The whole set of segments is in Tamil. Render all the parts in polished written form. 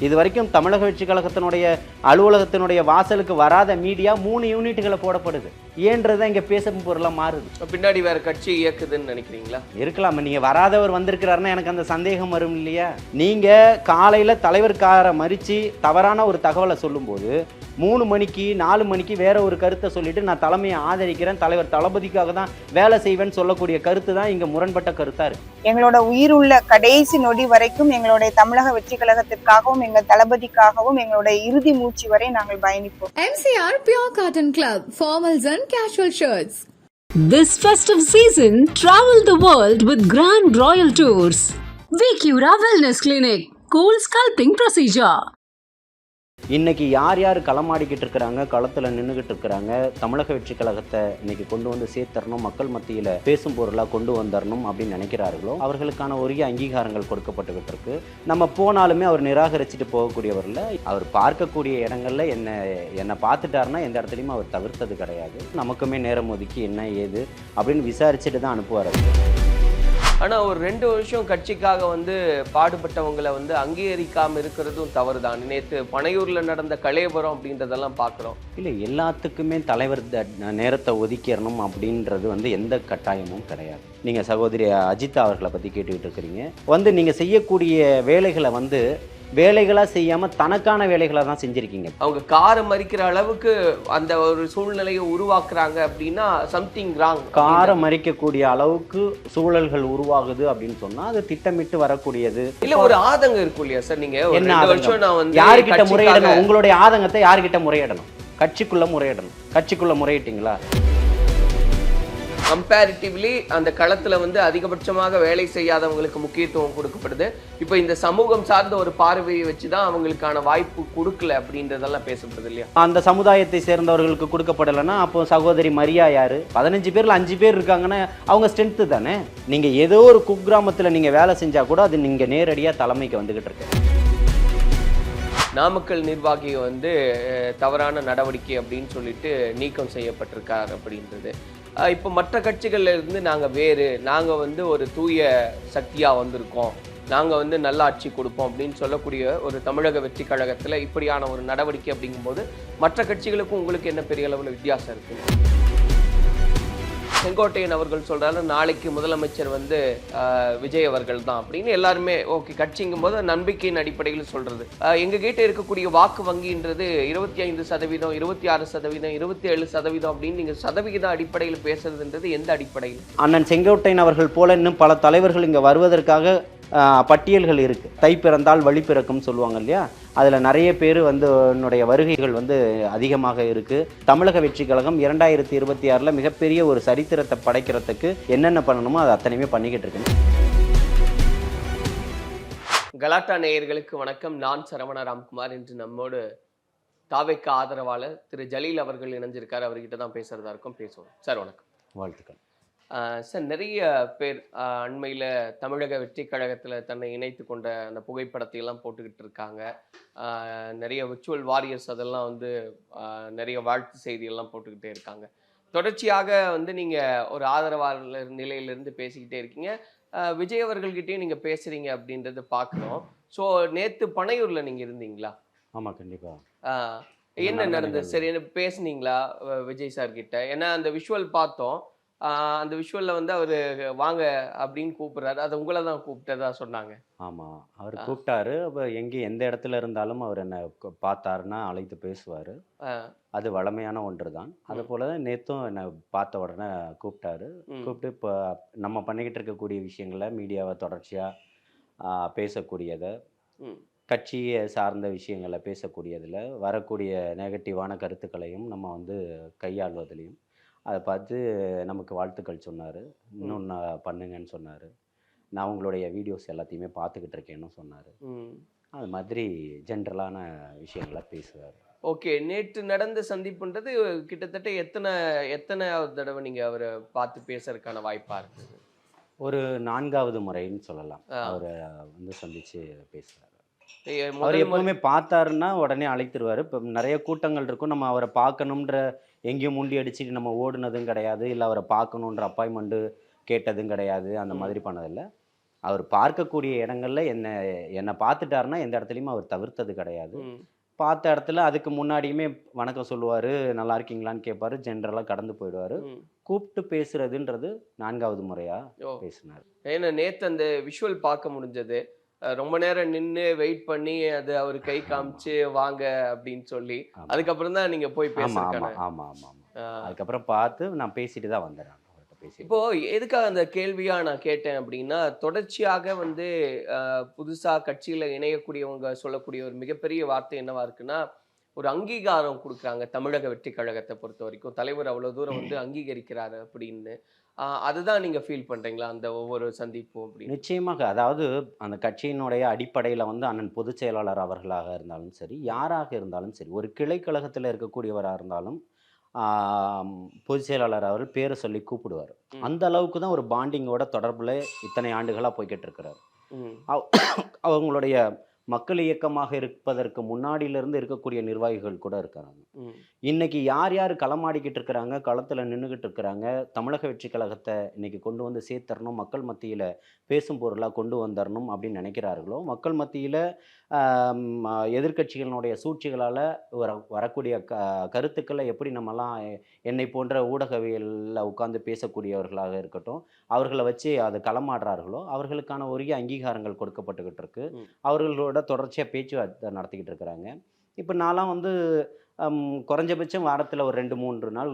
இது வரைக்கும் தமிழக வெற்றி கழகத்தினுடைய அலுவலகத்தினுடைய வாசலுக்கு வராத மீடியா 3 யூனிட்டுகளை போடப்படுது. ஏன்றதான் இங்க பேசும் பொருளாக மாறுது. பின்னாடி வேற கட்சி இயக்குதுன்னு நினைக்கிறீங்களா? இருக்கலாம். நீங்க வராதவர் வந்திருக்கிறாருன்னா எனக்கு அந்த சந்தேகம் வரும் இல்லையா? நீங்க காலையில தலைவர் மறிச்சு தவறான ஒரு தகவலை சொல்லும்போது 3 மணிக்கு 4 மணிக்கு வேற ஒரு கருத்தை சொல்லிட்டு நான் தலைமையை ஆதரிக்கிறேன், தலைவர் தளபதிக்காக தான் வேலை செய்வேன்னு சொல்லக்கூடிய கருத்து தான் இங்க முரண்பட்ட கருத்தா இருக்கு. எங்களோட உயிர் உள்ள கடைசி நொடி வரைக்கும் எங்களுடைய தமிழக வெற்றி கழகத்திற்காகவும் எங்கள் தளபதிக்காகவும் எங்களுடைய இறுதி மூச்சு வரை நாங்கள் பயணிப்போம். MCR Pure Cotton Club, formals and casual shirts. This festive season, travel the world with Grand Royal Tours. Vicura Wellness Clinic, cool sculpting procedure. இன்னைக்கு யார் யார் களமாடிக்கிட்டு இருக்கிறாங்க, களத்தில் நின்றுக்கிட்டு இருக்கிறாங்க, தமிழக வெற்றி கழகத்தை இன்னைக்கு கொண்டு வந்து சேர்த்தரணும், மக்கள் மத்தியில் பேசும் பொருளாக கொண்டு வந்துடணும் அப்படின்னு நினைக்கிறார்களோ அவர்களுக்கான உரிய அங்கீகாரங்கள் கொடுக்கப்பட்டுக்கிட்டு இருக்கு. நம்ம போனாலுமே அவர் நிராகரிச்சுட்டு போகக்கூடியவரில் அவர் பார்க்கக்கூடிய இடங்கள்ல என்னை பார்த்துட்டாருன்னா எந்த இடத்துலையுமே அவர் தவிர்த்தது கிடையாது. நமக்குமே நேரம் ஒதுக்கி என்ன ஏது அப்படின்னு விசாரிச்சுட்டு தான் அனுப்புவார். ஆனால் ஒரு 2 வருஷம் கட்சிக்காக பாடுபட்டவங்களை அங்கீகரிக்காமல் இருக்கிறதும் தவறு தான். நேற்று பனையூரில் நடந்த கலேபரம் அப்படின்றதெல்லாம் பார்க்குறோம். இல்லை, எல்லாத்துக்குமே தலைவர் நேரத்தை ஒதுக்கிடணும் அப்படின்றது எந்த கட்டாயமும் கிடையாது. நீங்கள் சகோதரி அஜிதா அவர்களை பற்றி கேட்டுக்கிட்டு இருக்கிறீங்க. நீங்கள் செய்யக்கூடிய வேலைகளை வேலைகளாக செய்யாமல் தனக்கான வேலைகளாக தான் செஞ்சுருக்கீங்க. அவங்க காரை மறிக்கிற அளவுக்கு அந்த ஒரு சூழ்நிலையை உருவாக்குறாங்க அப்படின்னா சம்திங் ராங். காரை மறிக்கக்கூடிய அளவுக்கு சூழல்கள் உருவாகுது அப்படின்னு சொன்னா அது திட்டமிட்டு வரக்கூடியது. இல்ல, ஒரு ஆதங்கம் இருக்கும் இல்லையா சார்? நீங்க என்ன வருஷம் நான் யாருக்கிட்ட முறையிடணும்? உங்களுடைய ஆதங்கத்தை யாருக்கிட்ட முறையிடணும்? கட்சிக்குள்ள முறையிடணும். கட்சிக்குள்ள முறையிட்டீங்களா? கம்பேரிட்டிவ்லி அந்த களத்துல அதிகபட்சமாக வேலை செய்யாதவங்களுக்கு முக்கியத்துவம் கொடுக்கப்படுது. இப்போ இந்த சமூகம் சார்ந்த ஒரு பார்வையை வச்சுதான் அவங்களுக்கான வாய்ப்பு கொடுக்கல அப்படின்றதெல்லாம் பேசப்படுது இல்லையா? அந்த சமுதாயத்தை சேர்ந்தவர்களுக்கு கொடுக்கப்படலைன்னா அப்போ சகோதரி மரியா யாரு? 15 பேர்ல 5 பேர் இருக்காங்கன்னா அவங்க ஸ்ட்ரென்த்து தானே. நீங்க ஏதோ ஒரு குக்கிராமத்துல நீங்க வேலை செஞ்சா கூட அது நீங்க நேரடியா தலைமைக்கு வந்துகிட்டு இருக்கு. நாமக்கல் நிர்வாகி தவறான நடவடிக்கை அப்படின்னு சொல்லிட்டு நீக்கம் செய்யப்பட்டிருக்கார் அப்படின்றது. இப்போ மற்ற கட்சிகள்ல இருந்து நாங்கள் ஒரு தூய சக்தியாக வந்திருக்கோம், நாங்கள் நல்ல ஆட்சி கொடுப்போம் அப்படின்னு சொல்லக்கூடிய ஒரு தமிழக வெற்றி கழகத்தில் இப்படியான ஒரு நடவடிக்கை அப்படிங்கும்போது மற்ற கட்சிகளுக்கும் உங்களுக்கு என்ன பெரிய அளவில் வித்தியாசம் இருக்குது? செங்கோட்டையன் அவர்கள் சொல்றாரு நாளைக்கு முதலமைச்சர் விஜய் அவர்கள் தான் அப்படின்னு. எல்லாருமே ஓகே, கட்சிங்கும் போது நம்பிக்கையின் அடிப்படையில் சொல்றது. எங்க கிட்ட இருக்கக்கூடிய வாக்கு வங்கின்றது 25%, 26%, 27% அப்படின்னு நீங்க சதவிகித அடிப்படையில் பேசுறதுன்றது எந்த அடிப்படையில்? அண்ணன் செங்கோட்டையன் அவர்கள் போல இன்னும் பல தலைவர்கள் இங்க வருவதற்காக பட்டியல்கள் இருக்கு. தை பிறந்தால் வழி பிறக்கும் சொல்லுவாங்க இல்லையா? அதுல நிறைய பேர் என்னுடைய வருகைகள் அதிகமாக இருக்கு. தமிழக வெற்றி கழகம் 2026 மிகப்பெரிய ஒரு சரித்திரத்தை படைக்கிறதுக்கு என்னென்ன பண்ணணுமோ அது அத்தனையுமே பண்ணிக்கிட்டு இருக்கு. கலாட்டா நேயர்களுக்கு வணக்கம். நான் சரவண ராம்குமார். இன்று நம்மோடு தாவேக்க ஆதரவாளர் திரு ஜலீல் அவர்கள் இணைஞ்சிருக்காரு. அவர்கிட்ட தான் பேசுறதா இருக்கும். பேசுவோம் சார். வணக்கம். வாழ்த்துக்கள் சார். நிறைய பேர் அண்மையில் தமிழக வெற்றி கழகத்தில் தன்னை இணைத்து கொண்ட அந்த புகைப்படத்தை எல்லாம் போட்டுக்கிட்டு இருக்காங்க. நிறைய விர்ச்சுவல் வாரியர்ஸ் அதெல்லாம் நிறைய வாழ்த்து செய்தியெல்லாம் போட்டுக்கிட்டே இருக்காங்க. தொடர்ச்சியாக நீங்கள் ஒரு ஆதரவாளர் நிலையிலிருந்து பேசிக்கிட்டே இருக்கீங்க. விஜய் அவர்கள்கிட்டையும் நீங்கள் பேசுகிறீங்க அப்படின்றத பார்க்குறோம். ஸோ நேற்று பனையூரில் நீங்கள் இருந்தீங்களா? ஆமாம், கண்டிப்பாக. என்ன நடந்தது? சரி, பேசுனீங்களா விஜய் சார் கிட்ட? ஏன்னா அந்த விஷுவல் பார்த்தோம். அந்த விஷுவலில் அவர் வாங்க அப்படின்னு கூப்பிட்றாரு. அதை உங்களை தான் கூப்பிட்டதா சொன்னாங்க. ஆமாம், அவர் கூப்பிட்டாரு. அப்போ எந்த இடத்துல இருந்தாலும் அவர் என்னை பார்த்தாருன்னா அழைத்து பேசுவார். அது வளமையான ஒன்று தான். அது போல தான் நேற்றும் என்னை பார்த்த உடனே கூப்பிட்டாரு. கூப்பிட்டு இப்போ நம்ம பண்ணிக்கிட்டு இருக்கக்கூடிய விஷயங்களை மீடியாவை தொடர்ச்சியாக பேசக்கூடியதை, கட்சியை சார்ந்த விஷயங்களை பேசக்கூடியதில் வரக்கூடிய நெகட்டிவான கருத்துக்களையும் நம்ம கையாள்வதிலையும் அதை பார்த்து நமக்கு வாழ்த்துக்கள் சொன்னார். இன்னும் பண்ணுங்கன்னு சொன்னார். நான் உங்களுடைய வீடியோஸ் எல்லாத்தையுமே பார்த்துக்கிட்டு இருக்கேன்னு சொன்னார். அது மாதிரி ஜென்ரலான விஷயங்களை பேசுவார். ஓகே, நேற்று நடந்த சந்திப்புன்றது கிட்டத்தட்ட எத்தனை தடவை நீங்கள் அவரை பார்த்து பேசுறதுக்கான வாய்ப்பாக இருக்குது? ஒரு 4வது முறைன்னு சொல்லலாம். அவரை சந்தித்து பேசுகிறார். அவர் எப்பவுமே பார்த்தாருன்னா உடனே அழைத்துருவார். இப்போ நிறைய கூட்டங்கள் இருக்கும், நம்ம அவரை பார்க்கணுன்ற எங்கேயும் முண்டி அடிச்சுட்டு நம்ம ஓடுனதும் கிடையாது, இல்லை அவரை பார்க்கணுன்ற அப்பாயின்மெண்ட்டு கேட்டதும் கிடையாது. அந்த மாதிரி பண்ணதில்லை. அவர் பார்க்கக்கூடிய இடங்கள்ல என்னை பார்த்துட்டாருன்னா எந்த இடத்துலையுமே அவர் தவிர்த்தது கிடையாது. பார்த்த இடத்துல அதுக்கு முன்னாடியுமே வணக்கம் சொல்லுவார், நல்லா இருக்கீங்களான்னு கேட்பாரு, ஜென்ரலாக கடந்து போயிடுவார். கூப்பிட்டு பேசுறதுன்றது 4வது முறையாக பேசினார். ஏன்னா நேற்று அந்த விஷுவல் பார்க்க முடிஞ்சது. ரொம்ப நேரம் நின்று வெயிட் பண்ணி அது அவர் கை காமிச்சு வாங்க அப்படின்னு சொல்லி அதுக்கப்புறம் தான் நீங்க போய் பேசுறீங்க. ஆமாம் ஆமாம் ஆமாம். அதுக்கப்புறம் பார்த்து நான் பேசிட்டு தான் வந்தேன். இப்போ எதுக்காக அந்த கேள்வியா நான் கேட்டேன் அப்படின்னா, தொடர்ச்சியாக வந்து புதுசா கட்சியில இணையக்கூடியவங்க சொல்லக்கூடிய ஒரு மிகப்பெரிய வார்த்தை என்னவா இருக்குன்னா, ஒரு அங்கீகாரம் கொடுக்குறாங்க தமிழக வெற்றி கழகத்தை பொறுத்த வரைக்கும். தலைவர் அவ்வளவு தூரம் வந்து அங்கீகரிக்கிறாரு அப்படின்னு. அதுதான் நீங்க ஃபீல் பண்றீங்களா அந்த ஒவ்வொரு சந்திப்பும் அப்படின்னு? நிச்சயமாக. அதாவது அந்த கட்சியினுடைய அடிப்படையில் வந்து அண்ணன் பொதுச் செயலாளர் அவர்களாக இருந்தாலும் சரி, யாராக இருந்தாலும் சரி, ஒரு கிளை கழகத்தில் இருக்கக்கூடியவராக இருந்தாலும் பொதுச் செயலாளர் அவர் பேரை சொல்லி கூப்பிடுவார். அந்த அளவுக்கு தான் ஒரு பாண்டிங்கோட தொடர்பில் இத்தனை ஆண்டுகளாக போய்கிட்டு இருக்கிறார். அவங்களுடைய மக்கள் இயக்கமாக இருப்பதற்கு முன்னாடியிலிருந்து இருக்கக்கூடிய நிர்வாகிகள் கூட இருக்கிறாங்க. இன்னைக்கு யார் யார் களமாடிக்கிட்டு இருக்கிறாங்க, களத்தில் நின்றுக்கிட்டு இருக்கிறாங்க, தமிழக வெற்றி கழகத்தை இன்னைக்கு கொண்டு வந்து சேர்த்தரணும், மக்கள் மத்தியில் பேசும் பொருளாக கொண்டு வந்துடணும் அப்படின்னு நினைக்கிறார்களோ, மக்கள் மத்தியில் எதிர்கட்சிகளினுடைய சூழ்ச்சிகளால் வரக்கூடிய கருத்துக்களை எப்படி நம்மலாம் என்னை போன்ற ஊடகவியலில் உட்கார்ந்து பேசக்கூடியவர்களாக இருக்கட்டும், அவர்களை வச்சு அதை களமாடுறார்களோ அவர்களுக்கான உரிய அங்கீகாரங்கள் கொடுக்கப்பட்டுக்கிட்டு இருக்கு. அவர்களோட தொடர்ச்சியாக பேச்சுவார்த்தை நடத்திக்கிட்டு இருக்கிறாங்க. இப்போ நான்லாம் வந்து குறைஞ்சபட்சம் வாரத்தில் ஒரு 2-3 நாள்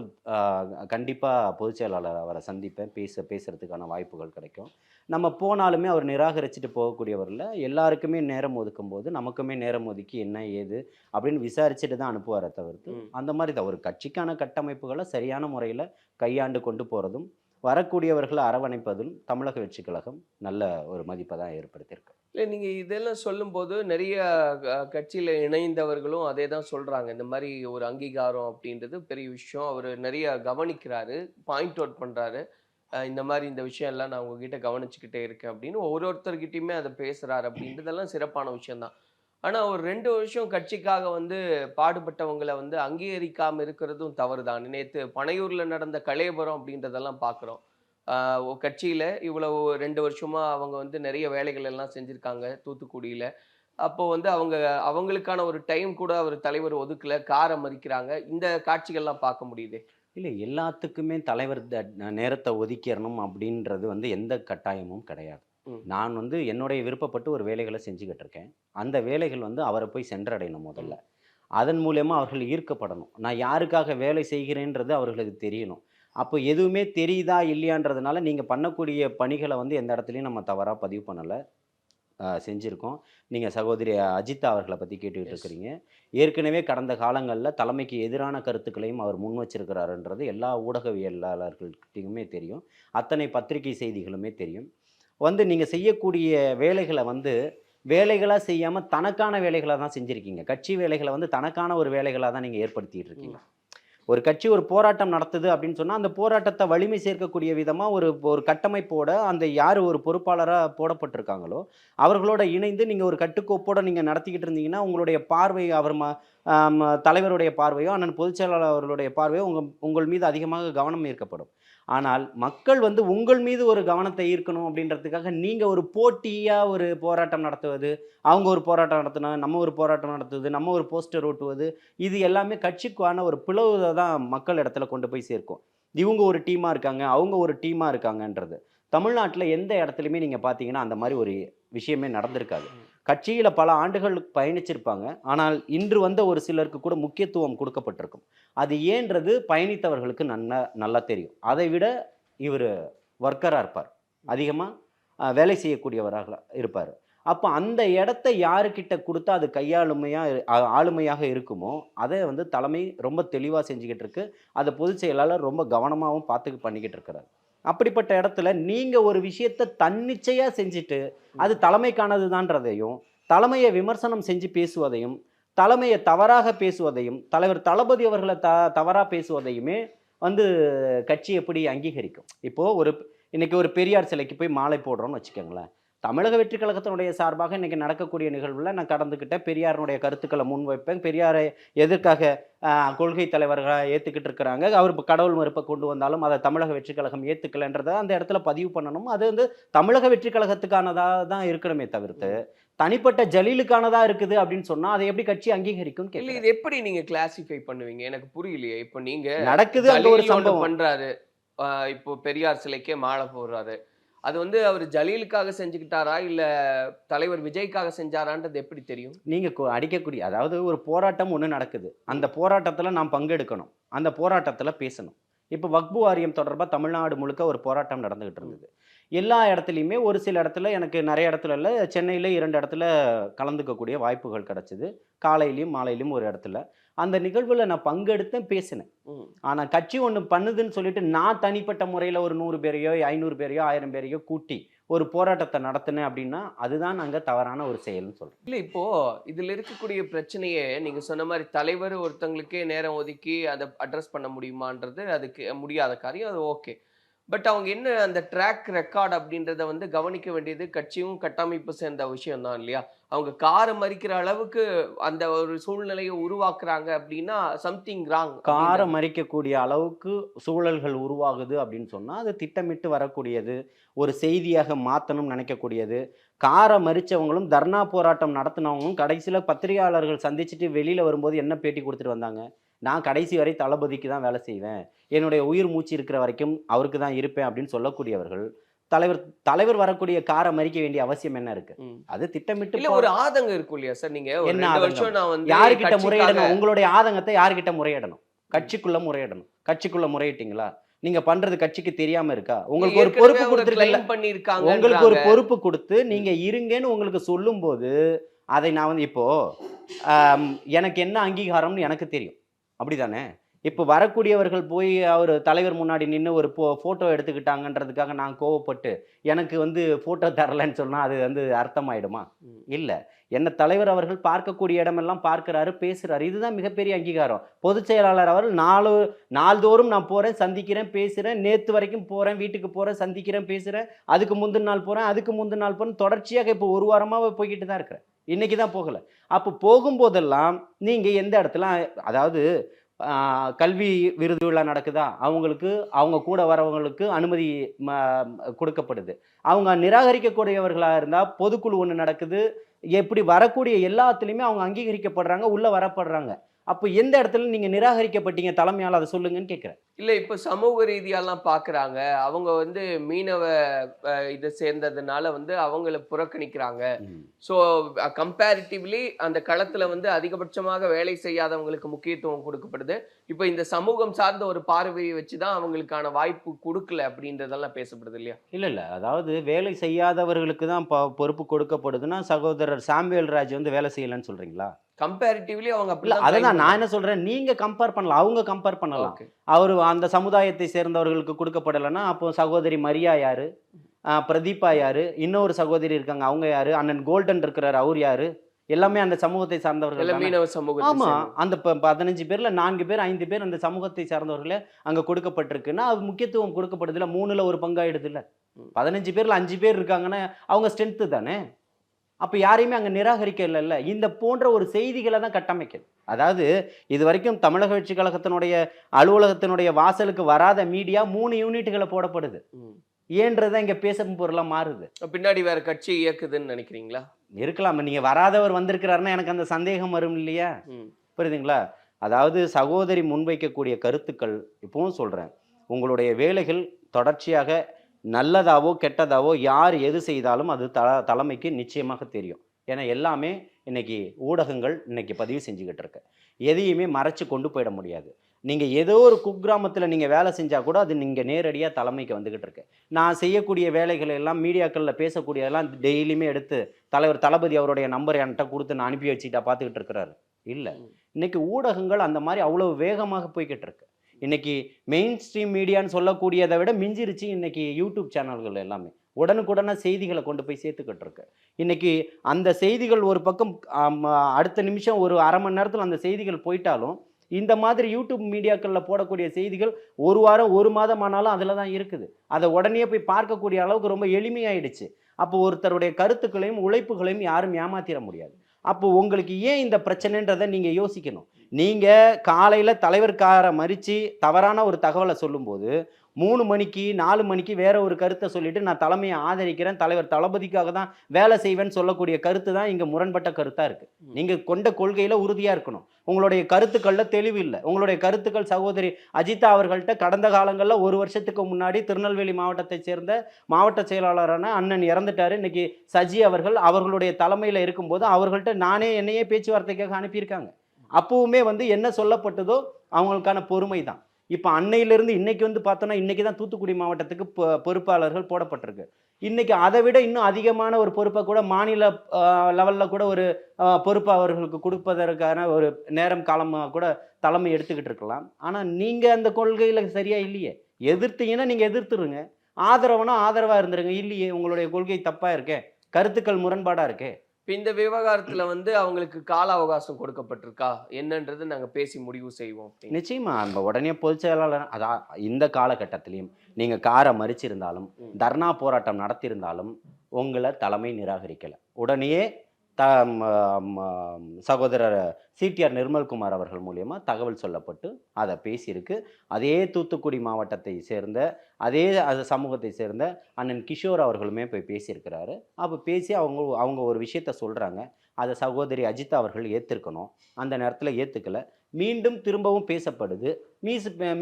கண்டிப்பாக பொதுச் செயலாளர் அவரை சந்திப்பேன், பேசுகிறதுக்கான வாய்ப்புகள் கிடைக்கும். நம்ம போனாலுமே அவர் நிராகரிச்சுட்டு போகக்கூடியவரில் எல்லாருக்குமே நேரம் ஒதுக்கும்போது நமக்குமே நேரம் ஒதுக்கி என்ன ஏது அப்படின்னு விசாரிச்சுட்டு தான் அனுப்புவாரை தவிர்த்து, அந்த மாதிரி தான் ஒரு கட்சிக்கான கட்டமைப்புகளை சரியான முறையில் கையாண்டு கொண்டு போகிறதும் வரக்கூடியவர்களை அரவணைப்பதும் தமிழக வெற்றி கழகம் நல்ல ஒரு மதிப்பை தான் ஏற்படுத்தியிருக்கு. இல்லை, நீங்கள் இதெல்லாம் சொல்லும்போது நிறைய கட்சியில் இணைந்தவர்களும் அதே தான் சொல்கிறாங்க. இந்த மாதிரி ஒரு அங்கீகாரம் அப்படின்றது பெரிய விஷயம். அவர் நிறைய கவனிக்கிறாரு, பாயிண்ட் அவுட் பண்ணுறாரு. இந்த மாதிரி இந்த விஷயம் எல்லாம் நான் உங்ககிட்ட கவனிச்சுக்கிட்டே இருக்கேன் அப்படின்னு ஒருத்தர்கிட்டையுமே அதை பேசுகிறாரு அப்படின்றதெல்லாம் சிறப்பான விஷயம்தான். ஆனால் ஒரு 2 வருஷம் கட்சிக்காக வந்து பாடுபட்டவங்களை வந்து அங்கீகரிக்காமல் இருக்கிறதும் தவறு தான். நேற்று பனையூரில் நடந்த கலேபரம் அப்படின்றதெல்லாம் பார்க்குறோம். கட்சியில் இவ்வளவு 2 வருஷமா அவங்க வந்து நிறைய வேலைகள் எல்லாம் செஞ்சுருக்காங்க தூத்துக்குடியில். அப்போ வந்து அவங்களுக்கான ஒரு டைம் கூட அவர் தலைவர் ஒதுக்கல, காரை மறிக்கிறாங்க. இந்த காட்சிகள்லாம் பார்க்க முடியுது. இல்லை, எல்லாத்துக்குமே தலைவர் நேரத்தை ஒதுக்கிடணும் அப்படின்றது வந்து எந்த கட்டாயமும் கிடையாது. நான் வந்து என்னுடைய விருப்பப்பட்டு ஒரு வேலைகளை செஞ்சுக்கிட்டு இருக்கேன். அந்த வேலைகள் வந்து அவரை போய் சென்றடையணும் முதல்ல. அதன் மூலயமா அவர்கள் ஈர்க்கப்படணும். நான் யாருக்காக வேலை செய்கிறேன்றது அவர்களுக்கு தெரியணும். அப்போ எதுவுமே தெரியுதா இல்லையான்றதுனால நீங்கள் பண்ணக்கூடிய பணிகளை வந்து எந்த இடத்துலையும் நம்ம தவறாக பதிவு பண்ணலை, செஞ்சுருக்கோம். நீங்கள் சகோதரி அஜிதா அவர்களை பற்றி கேட்டுக்கிட்டு இருக்கிறீங்க. ஏற்கனவே கடந்த காலங்களில் தலைமைக்கு எதிரான கருத்துக்களையும் அவர் முன் வச்சிருக்கிறாருன்றது எல்லா ஊடகவியலாளர்கள்கிட்டையுமே தெரியும். அத்தனை பத்திரிகை செய்திகளுமே தெரியும். வந்து நீங்கள் செய்யக்கூடிய வேலைகளை வந்து வேலைகளாக செய்யாமல் தனக்கான வேலைகளாக தான் செஞ்சுருக்கீங்க. கட்சி வேலைகளை வந்து தனக்கான ஒரு வேலைகளாக தான் நீங்கள் ஏற்படுத்திகிட்டு இருக்கீங்க. ஒரு கட்சி ஒரு போராட்டம் நடத்துது அப்படின்னு சொன்னால் அந்த போராட்டத்தை வலிமை சேர்க்கக்கூடிய விதமாக ஒரு கட்டமைப்போட அந்த யார் ஒரு பொறுப்பாளராக போடப்பட்டிருக்காங்களோ அவர்களோட இணைந்து நீங்கள் ஒரு கட்டுக்கோப்போடு நீங்கள் நடத்திக்கிட்டு இருந்தீங்கன்னா உங்களுடைய பார்வை அவர் தலைவருடைய பார்வையோ அண்ணன் பொதுச் செயலாளர் அவர்களுடைய பார்வையோ உங்கள் மீது அதிகமாக கவனம் ஈர்க்கப்படும். ஆனால் மக்கள் வந்து உங்கள் மீது ஒரு கவனத்தை ஈர்க்கணும் அப்படின்றதுக்காக நீங்கள் ஒரு போட்டியாக ஒரு போராட்டம் நடத்துவது, அவங்க ஒரு போராட்டம் நடத்தினா நம்ம ஒரு போராட்டம் நடத்துவது, நம்ம ஒரு போஸ்டர் ஓட்டுவது, இது எல்லாமே கட்சிக்கான ஒரு பிளவுதை தான் மக்கள் இடத்துல கொண்டு போய் சேர்க்கும். இவங்க ஒரு டீமாக இருக்காங்க, அவங்க ஒரு டீமாக இருக்காங்கன்றது தமிழ்நாட்டில் எந்த இடத்துலையுமே நீங்கள் பார்த்தீங்கன்னா அந்த மாதிரி ஒரு விஷயமே நடந்திருக்காது. கட்சியில் பல ஆண்டுகள் பயணிச்சிருப்பாங்க, ஆனால் இன்று வந்த ஒரு சிலருக்கு கூட முக்கியத்துவம் கொடுக்கப்பட்டிருக்கும். அது ஏன்றது பயணித்தவர்களுக்கு நல்லா தெரியும். அதை விட இவர் ஒர்க்கராக இருப்பார், அதிகமாக வேலை செய்யக்கூடியவராக இருப்பார். அப்போ அந்த இடத்த யாருக்கிட்ட கொடுத்தா அது ஆளுமையாக இருக்குமோ அதை வந்து தலைமை ரொம்ப தெளிவாக செஞ்சுக்கிட்டு இருக்கு. அதை பொதுச் செயலாளர் ரொம்ப கவனமாகவும் பார்த்து பண்ணிக்கிட்டு இருக்கிறார். அப்படிப்பட்ட இடத்துல நீங்கள் ஒரு விஷயத்தை தன்னிச்சையாக செஞ்சுட்டு அது தலைமைக்கானது தான்றதையும், தலைமையை விமர்சனம் செஞ்சு பேசுவதையும், தலைமையை தவறாக பேசுவதையும், தலைவர் தளபதி அவர்களை தவறாக பேசுவதையுமே வந்து கட்சி எப்படி அங்கீகரிக்கும்? இப்போது இன்னைக்கு ஒரு பெரியார் சிலைக்கு போய் மாலை போடுறோம்னு வச்சுக்கோங்களேன். தமிழக வெற்றி கழகத்தினுடைய சார்பாக இன்னைக்கு நடக்கக்கூடிய நிகழ்வில் நான் கடந்துக்கிட்டேன். பெரியாருடைய கருத்துக்களை முன்வைப்பேன். பெரியாரை எதற்காக கொள்கை தலைவர்களாக ஏற்றுக்கிட்டு இருக்கிறாங்க. அவர் கடவுள் மறுப்பை கொண்டு வந்தாலும் அதை தமிழக வெற்றி கழகம் ஏற்றுக்கலைன்றதை அந்த இடத்துல பதிவு பண்ணணும். அது வந்து தமிழக வெற்றி கழகத்துக்கானதாக தான் இருக்கணுமே தவிர்த்து தனிப்பட்ட ஜலீலுக்கானதா இருக்குது அப்படின்னு சொன்னா அதை எப்படி கட்சி அங்கீகரிக்கும்? இல்ல இது எப்படி நீங்க கிளாசிஃபை பண்ணுவீங்க? எனக்கு புரியலையே. இப்போ நீங்க நடக்குது அங்க ஒரு ஜலீல் ஒண்ணு சம்பவம் பண்றாரு, இப்போ பெரியார் சிலைக்கே மாலை போடுறாரு. அது வந்து அவர் ஜலீலுக்காக செஞ்சுக்கிட்டாரா இல்ல தலைவர் விஜய்க்காக செஞ்சாரான்றது எப்படி தெரியும்? நீங்க அடிக்கக்கூடிய அதாவது ஒரு போராட்டம் ஒன்று நடக்குது. அந்த போராட்டத்துல நாம் பங்கெடுக்கணும். அந்த போராட்டத்துல பேசணும். இப்போ வக்பு வாரியம் தொடர்பாக தமிழ்நாடு முழுக்க ஒரு போராட்டம் நடந்துகிட்டு இருந்தது. எல்லா இடத்துலையுமே ஒரு சில இடத்துல எனக்கு நிறைய இடத்துல இல்லை, சென்னையில் 2 இடத்துல கலந்துக்கக்கூடிய வாய்ப்புகள் கிடைச்சிது. காலையிலையும் மாலையிலையும் ஒரு இடத்துல அந்த நிகழ்வில் நான் பங்கெடுத்தேன், பேசினேன். ஆனால் கட்சி ஒன்று பண்ணுதுன்னு சொல்லிட்டு நான் தனிப்பட்ட முறையில் ஒரு 100 பேரையோ 500 பேரையோ 1000 பேரையோ கூட்டி ஒரு போராட்டத்தை நடத்தினேன் அப்படின்னா அதுதான் அங்கே தவறான ஒரு செயல்னு சொல்கிறேன். இல்லை இப்போ இதில் இருக்கக்கூடிய பிரச்சனையே நீங்கள் சொன்ன மாதிரி தலைவர் ஒருத்தங்களுக்கே நேரம் ஒதுக்கி அதை அட்ரஸ் பண்ண முடியுமான்றது அதுக்கு முடியாத காரியம். அது ஓகே. பட் அவங்க என்ன அந்த ட்ராக் ரெக்கார்ட் அப்படின்றத வந்து கவனிக்க வேண்டியது கட்சியும் கட்டமைப்பு சேர்ந்த விஷயம் தான் இல்லையா? அவங்க காரை மறிக்கிற அளவுக்கு அந்த ஒரு சூழ்நிலையை உருவாக்குறாங்க அப்படின்னா சம்திங் ராங். காரை மறிக்கக்கூடிய அளவுக்கு சூழல்கள் உருவாகுது அப்படின்னு சொன்னால் அது திட்டமிட்டு வரக்கூடியது, ஒரு செய்தியாக மாற்றணும்னு நினைக்கக்கூடியது. காரை மறிச்சவங்களும் தர்ணா போராட்டம் நடத்தினவங்களும் கடைசியில் பத்திரிகையாளர்கள் சந்திச்சுட்டு வெளியில் வரும்போது என்ன பேட்டி கொடுத்துட்டு வந்தாங்க? நான் கடைசி வரை தளபதிக்கு தான் வேலை செய்வேன், என்னுடைய உயிர் மூச்சு இருக்கிற வரைக்கும் அவருக்கு தான் இருப்பேன் அப்படின்னு சொல்லக்கூடியவர்கள் தலைவர் வரக்கூடிய காரை மறிக்க வேண்டிய அவசியம் என்ன இருக்கு? அது திட்டமிட்டு இல்ல ஒரு ஆதங்கம் இருக்கும் இல்லையா சார்? நீங்க என்ன வருஷம் நான் வந்து யாருக்கிட்ட முறையிடணும்? உங்களுடைய ஆதங்கத்தை யாருக்கிட்ட முறையிடணும்? கட்சிக்குள்ள முறையிடணும். கட்சிக்குள்ள முறையிட்டீங்களா? நீங்க பண்றது கட்சிக்கு தெரியாம இருக்கா? உங்களுக்கு ஒரு பொறுப்பு கொடுத்துருக்காங்க. உங்களுக்கு ஒரு பொறுப்பு கொடுத்து நீங்க இருங்கன்னு உங்களுக்கு சொல்லும் போது அதை நான் வந்து இப்போ எனக்கு என்ன அங்கீகாரம்னு எனக்கு தெரியும், அப்படிதானே? இப்போ வரக்கூடியவர்கள் போய் அவர் தலைவர் முன்னாடி நின்று ஒரு ஃபோட்டோ எடுத்துக்கிட்டாங்கன்றதுக்காக நான் கோவப்பட்டு எனக்கு வந்து ஃபோட்டோ தரலன்னு சொன்னால் அது வந்து அர்த்தமாயிடுமா? இல்லை. என்ன தலைவர் அவர்கள் பார்க்கக்கூடிய இடமெல்லாம் பார்க்குறாரு, பேசுகிறாரு. இதுதான் மிகப்பெரிய அங்கீகாரம். பொதுச் செயலாளர் அவர்கள் நாள்தோறும் நான் போகிறேன், சந்திக்கிறேன், பேசுகிறேன். நேற்று வரைக்கும் போகிறேன், வீட்டுக்கு போகிறேன், சந்திக்கிறேன், பேசுகிறேன். அதுக்கு முந்தின நாள் போகிறேன், அதுக்கு முந்தின நாள் போகிறேன். தொடர்ச்சியாக இப்போ ஒரு வாரமாக போய்கிட்டு தான் இருக்கிறேன். இன்றைக்கி தான் போகலை. அப்போ போகும்போதெல்லாம் நீங்கள் எந்த இடத்துல அதாவது கல்வி விருது விழா நடக்குதா, அவங்களுக்கு அவங்க கூட வரவங்களுக்கு அனுமதி கொடுக்கப்படுது. அவங்க நிராகரிக்கக்கூடியவர்களாக இருந்தால் பொதுக்குழு ஒன்று நடக்குது, எப்படி வரக்கூடிய எல்லாத்துலேயுமே அவங்க அங்கீகரிக்கப்படுறாங்க, உள்ளே வரப்படுறாங்க. அப்போ எந்த இடத்துல நீங்கள் நிராகரிக்கப்பட்டீங்க தலைமையால் அதை சொல்லுங்கன்னு கேட்குறேன். இல்லை இப்போ சமூக ரீதியாலாம் பார்க்குறாங்க, அவங்க வந்து மீனவ இதை சேர்ந்ததுனால வந்து அவங்கள புறக்கணிக்கிறாங்க. ஸோ கம்பேரிட்டிவ்லி அந்த களத்தில் வந்து அதிகபட்சமாக வேலை செய்யாதவங்களுக்கு முக்கியத்துவம் கொடுக்கப்படுது. இப்போ இந்த சமூகம் சார்ந்த ஒரு பார்வையை வச்சு தான் அவங்களுக்கான வாய்ப்பு கொடுக்கல அப்படின்றதெல்லாம் பேசப்படுது இல்லையா? இல்லை, அதாவது வேலை செய்யாதவர்களுக்கு தான் பொறுப்பு கொடுக்கப்படுதுன்னா சகோதரர் சாமுவேல் ராஜ் வந்து வேலை செய்யலைன்னு சொல்கிறீங்களா? கம்பேரிட்டிவ்லி அவங்க அப்படி அதான் நான் என்ன சொல்றேன், நீங்க கம்பேர் பண்ணலாம், அவங்க கம்பேர் பண்ணலாம். அவரு அந்த சமுதாயத்தை சேர்ந்தவர்களுக்கு கொடுக்கப்படலைன்னா அப்போ சகோதரி மரியா யாரு, பிரதீபா யாரு, இன்னொரு சகோதரி இருக்காங்க அவங்க யாரு, அண்ணன் கோல்டன் இருக்கிறாரு அவர் யாரு, எல்லாமே அந்த சமூகத்தை சார்ந்தவர்கள். ஆமா, அந்த 15 பேர்ல 4 பேர் 5 பேர் அந்த சமூகத்தை சார்ந்தவர்களே அங்க கொடுக்கப்பட்டிருக்குன்னா அது முக்கியத்துவம் கொடுக்கப்படுது இல்ல, 3ல் 1 பங்காயிடுது இல்ல. 15 பேர்ல 5 பேர் இருக்காங்கன்னா அவங்க ஸ்ட்ரென்த்து தானே. அப்போ யாரையுமே அங்கே நிராகரிக்க இல்லைல்ல. இந்த போன்ற ஒரு செய்திகளை தான் கட்டமைக்குது. அதாவது இது வரைக்கும் தமிழக வெற்றி கழகத்தினுடைய அலுவலகத்தினுடைய வாசலுக்கு வராத மீடியா 3 யூனிட்டுகளை போடப்படுது. ஏன்றதான் இங்கே பேசும் பொருளாக மாறுது. பின்னாடி வேற கட்சி இயக்குதுன்னு நினைக்கிறீங்களா? இருக்கலாம். நீங்கள் வராதவர் வந்திருக்கிறாருன்னா எனக்கு அந்த சந்தேகம் வரும் இல்லையா? புரியுதுங்களா? அதாவது சகோதரி முன்வைக்கக்கூடிய கருத்துக்கள் இப்பவும் சொல்கிறேன், உங்களுடைய வேலைகள் தொடர்ச்சியாக நல்லதாவோ கெட்டதாவோ யார் எது செய்தாலும் அது தலைமைக்கு நிச்சயமாக தெரியும். ஏன்னா எல்லாமே இன்னைக்கு ஊடகங்கள் இன்னைக்கு பதிவு செஞ்சுக்கிட்டு இருக்கு. எதையுமே மறைச்சு கொண்டு போயிட முடியாது. நீங்கள் ஏதோ ஒரு குக்கிராமத்தில் நீங்கள் வேலை செஞ்சால் கூட அது நீங்கள் நேரடியாக தலைமைக்கு வந்துக்கிட்டு இருக்கு. நான் செய்யக்கூடிய வேலைகளை எல்லாம் மீடியாக்களில் பேசக்கூடியதெல்லாம் டெய்லியுமே எடுத்து தலைவர் தளபதி அவருடைய நம்பர் என்கிட்ட கொடுத்து நான் அனுப்பி வச்சுக்கிட்டா பார்த்துக்கிட்டு இருக்கிறாரு. இல்லை, இன்னைக்கு ஊடகங்கள் அந்த மாதிரி அவ்வளோ வேகமாக போய்கிட்டு இருக்கு. இன்னைக்கு மெயின் ஸ்ட்ரீம் மீடியான்னு சொல்லக்கூடியதை விட மிஞ்சிருச்சு இன்னைக்கு யூடியூப் சேனல்கள் எல்லாமே. உடனுக்குடனே செய்திகளை கொண்டு போய் சேர்த்துக்கிட்டு இருக்கு. இன்னைக்கு அந்த செய்திகள் ஒரு பக்கம் அடுத்த நிமிஷம் ஒரு அரை மணி நேரத்தில் அந்த செய்திகள் போயிட்டாலும் இந்த மாதிரி யூடியூப் மீடியாக்களில் போடக்கூடிய செய்திகள் ஒரு வாரம் 1 மாதம் ஆனாலும் அதில் தான் இருக்குது. அதை உடனே போய் பார்க்கக்கூடிய அளவுக்கு ரொம்ப எளிமையாயிடுச்சு. அப்போ ஒருத்தருடைய கருத்துக்களையும் உழைப்புகளையும் யாரும் ஏமாத்திட முடியாது. அப்போ உங்களுக்கு ஏன் இந்த பிரச்சனைன்றதை நீங்கள் யோசிக்கணும். நீங்கள் காலையில் தலைவர் மறித்து தவறான ஒரு தகவலை சொல்லும்போது 3 மணிக்கு 4 மணிக்கு வேற ஒரு கருத்தை சொல்லிட்டு நான் தலைமையை ஆதரிக்கிறேன், தலைவர் தளபதிக்காக தான் வேலை செய்வேன்னு சொல்லக்கூடிய கருத்து தான் இங்கே முரண்பட்ட கருத்தாக இருக்குது. நீங்கள் கொண்ட கொள்கையில் உறுதியாக இருக்கணும். உங்களுடைய கருத்துக்களில் தெளிவு இல்லை. உங்களுடைய கருத்துக்கள் சகோதரி அஜிதா அவர்கள்ட்ட கடந்த காலங்களில் 1 வருஷத்துக்கு முன்னாடி திருநெல்வேலி மாவட்டத்தை சேர்ந்த மாவட்ட செயலாளரான அண்ணன் இறந்துட்டாரு. இன்னைக்கு சஜி அவர்களுடைய தலைமையில் இருக்கும்போது அவர்கள்ட்ட என்னையே பேச்சுவார்த்தைக்காக அனுப்பியிருக்காங்க. அப்பவுமே என்ன சொல்லப்பட்டதோ அவங்களுக்கான பொறுமை தான். இப்போ அன்னையிலிருந்து இன்னைக்கு பார்த்தோன்னா இன்னைக்கு தான் தூத்துக்குடி மாவட்டத்துக்கு பொறுப்பாளர்கள் போடப்பட்டிருக்கு. இன்னைக்கு அதை விட இன்னும் அதிகமான ஒரு பொறுப்பை கூட மாநில லெவலில் கூட ஒரு பொறுப்பு அவர்களுக்கு கொடுப்பதற்கான ஒரு நேரம் காலமாக கூட தலைமை எடுத்துக்கிட்டு இருக்கலாம். ஆனால் நீங்கள் அந்த கொள்கையில் சரியா இல்லையே. எதிர்த்தீங்கன்னா நீங்கள் எதிர்த்துருங்க, ஆதரவுனா ஆதரவாக இருந்துருங்க. இல்லையே, உங்களுடைய கொள்கை தப்பாக இருக்கே, கருத்துக்கள் முரண்பாடாக இருக்கே. இப்போ இந்த விவகாரத்துல அவங்களுக்கு கால அவகாசம் கொடுக்கப்பட்டிருக்கா என்னன்றது நாங்க பேசி முடிவு செய்வோம். நிச்சயமா நம்ம உடனே பொதுச் செயலாளர் இந்த காலகட்டத்திலையும் நீங்க காரை மறிச்சிருந்தாலும் தர்ணா போராட்டம் நடத்தியிருந்தாலும் உங்களை தலைமை நிராகரிக்கல. உடனே சகோதரர் சிடிஆர் நிர்மல்குமார் அவர்கள் மூலியமா தகவல் சொல்லப்பட்டு அதை பேசியிருக்கு. அதே தூத்துக்குடி மாவட்டத்தை சேர்ந்த அதே சமூகத்தை சேர்ந்த அண்ணன் கிஷோர் அவர்களுமே போய் பேசியிருக்கிறாரு. அப்போ பேசி அவங்க ஒரு விஷயத்த சொல்கிறாங்க. அதை சகோதரி அஜிதா அவர்கள் ஏற்றுக்கணும். அந்த நேரத்தில் ஏற்றுக்கலை. மீண்டும் திரும்பவும் பேசப்படுது.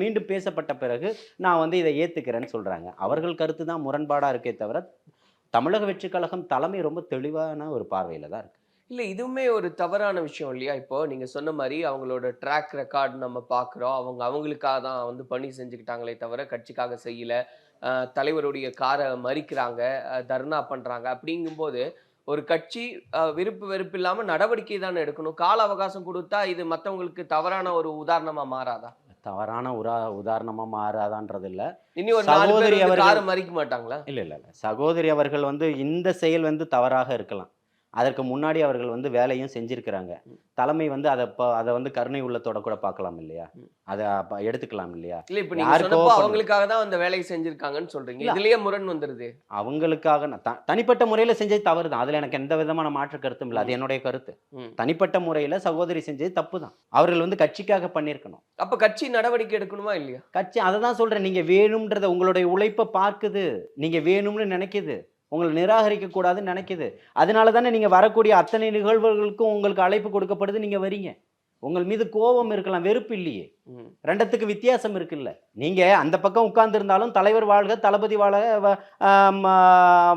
மீண்டும் பேசப்பட்ட பிறகு நான் இதை ஏற்றுக்கிறேன்னு சொல்கிறாங்க. அவர்கள் கருத்து தான் முரண்பாடாக இருக்கே தவிர தமிழக வெற்றி கழகம் தலைமை ரொம்ப தெளிவான ஒரு பார்வையில் தான் இருக்குது. இல்லை, இதுவுமே ஒரு தவறான விஷயம் இல்லையா? இப்போ நீங்கள் சொன்ன மாதிரி அவங்களோட ட்ராக் ரெக்கார்டு நம்ம பார்க்குறோம். அவங்களுக்காக தான் பணி செஞ்சுக்கிட்டாங்களே தவிர கட்சிக்காக செய்யலை. தலைவருடைய காரை மறிக்கிறாங்க, தர்ணா பண்ணுறாங்க. அப்படிங்கும்போது ஒரு கட்சி விருப்பு வெறுப்பு இல்லாமல் நடவடிக்கை தானே எடுக்கணும். கால அவகாசம் கொடுத்தா இது மற்றவங்களுக்கு தவறான ஒரு உதாரணமாக மாறாதா? தவறான உதாரணமாக மாறாதான்றது இல்லை. இனி ஒரு சகோதரி அவர்கள் மறிக்க மாட்டாங்களா? இல்லை, சகோதரி அவர்கள் இந்த செயல் தவறாக இருக்கலாம். அதற்கு முன்னாடி அவர்கள் வேலையும் செஞ்சிருக்கிறாங்க. தலைமை அதை கருணை உள்ளத்தோட கூட பார்க்கலாம் இல்லையா, அதை எடுத்துக்கலாம் இல்லையா? இல்ல, இப்ப நீங்க சொன்னப்போ அவங்களுக்காக தான் அந்த வேலையை செஞ்சிருக்காங்கன்னு சொல்றீங்க. இதுலயே முரண் வந்துருது. அவங்களுக்காக தனிப்பட்ட முறையில செஞ்சது தவறு தான். அதுல எனக்கு எந்த விதமான மாற்று கருத்தும் இல்லை. அது என்னுடைய கருத்து. தனிப்பட்ட முறையில சகோதரி செஞ்சது தப்பு தான். அவர்கள் கட்சிக்காக பண்ணியிருக்கணும். அப்ப கட்சி நடவடிக்கை எடுக்கணுமா இல்லையா? கட்சி அதை தான் சொல்றேன். நீங்க வேணும்ன்றத உங்களுடைய உழைப்பை பார்க்குது, நீங்க வேணும்னு நினைக்குது, உங்களை நிராகரிக்க கூடாதுன்னு நினைக்குது. அதனால தானே நீங்கள் வரக்கூடிய அத்தனை நிகழ்வுகளுக்கும் உங்களுக்கு அழைப்பு கொடுக்கப்படுது. நீங்கள் வரீங்க. உங்கள் மீது கோபம் இருக்கலாம், வெறுப்பு இல்லையே. ரெண்டத்துக்கு வித்தியாசம் இருக்குல்ல. நீங்கள் அந்த பக்கம் உட்கார்ந்துருந்தாலும் தலைவர் வாழ்க, தளபதி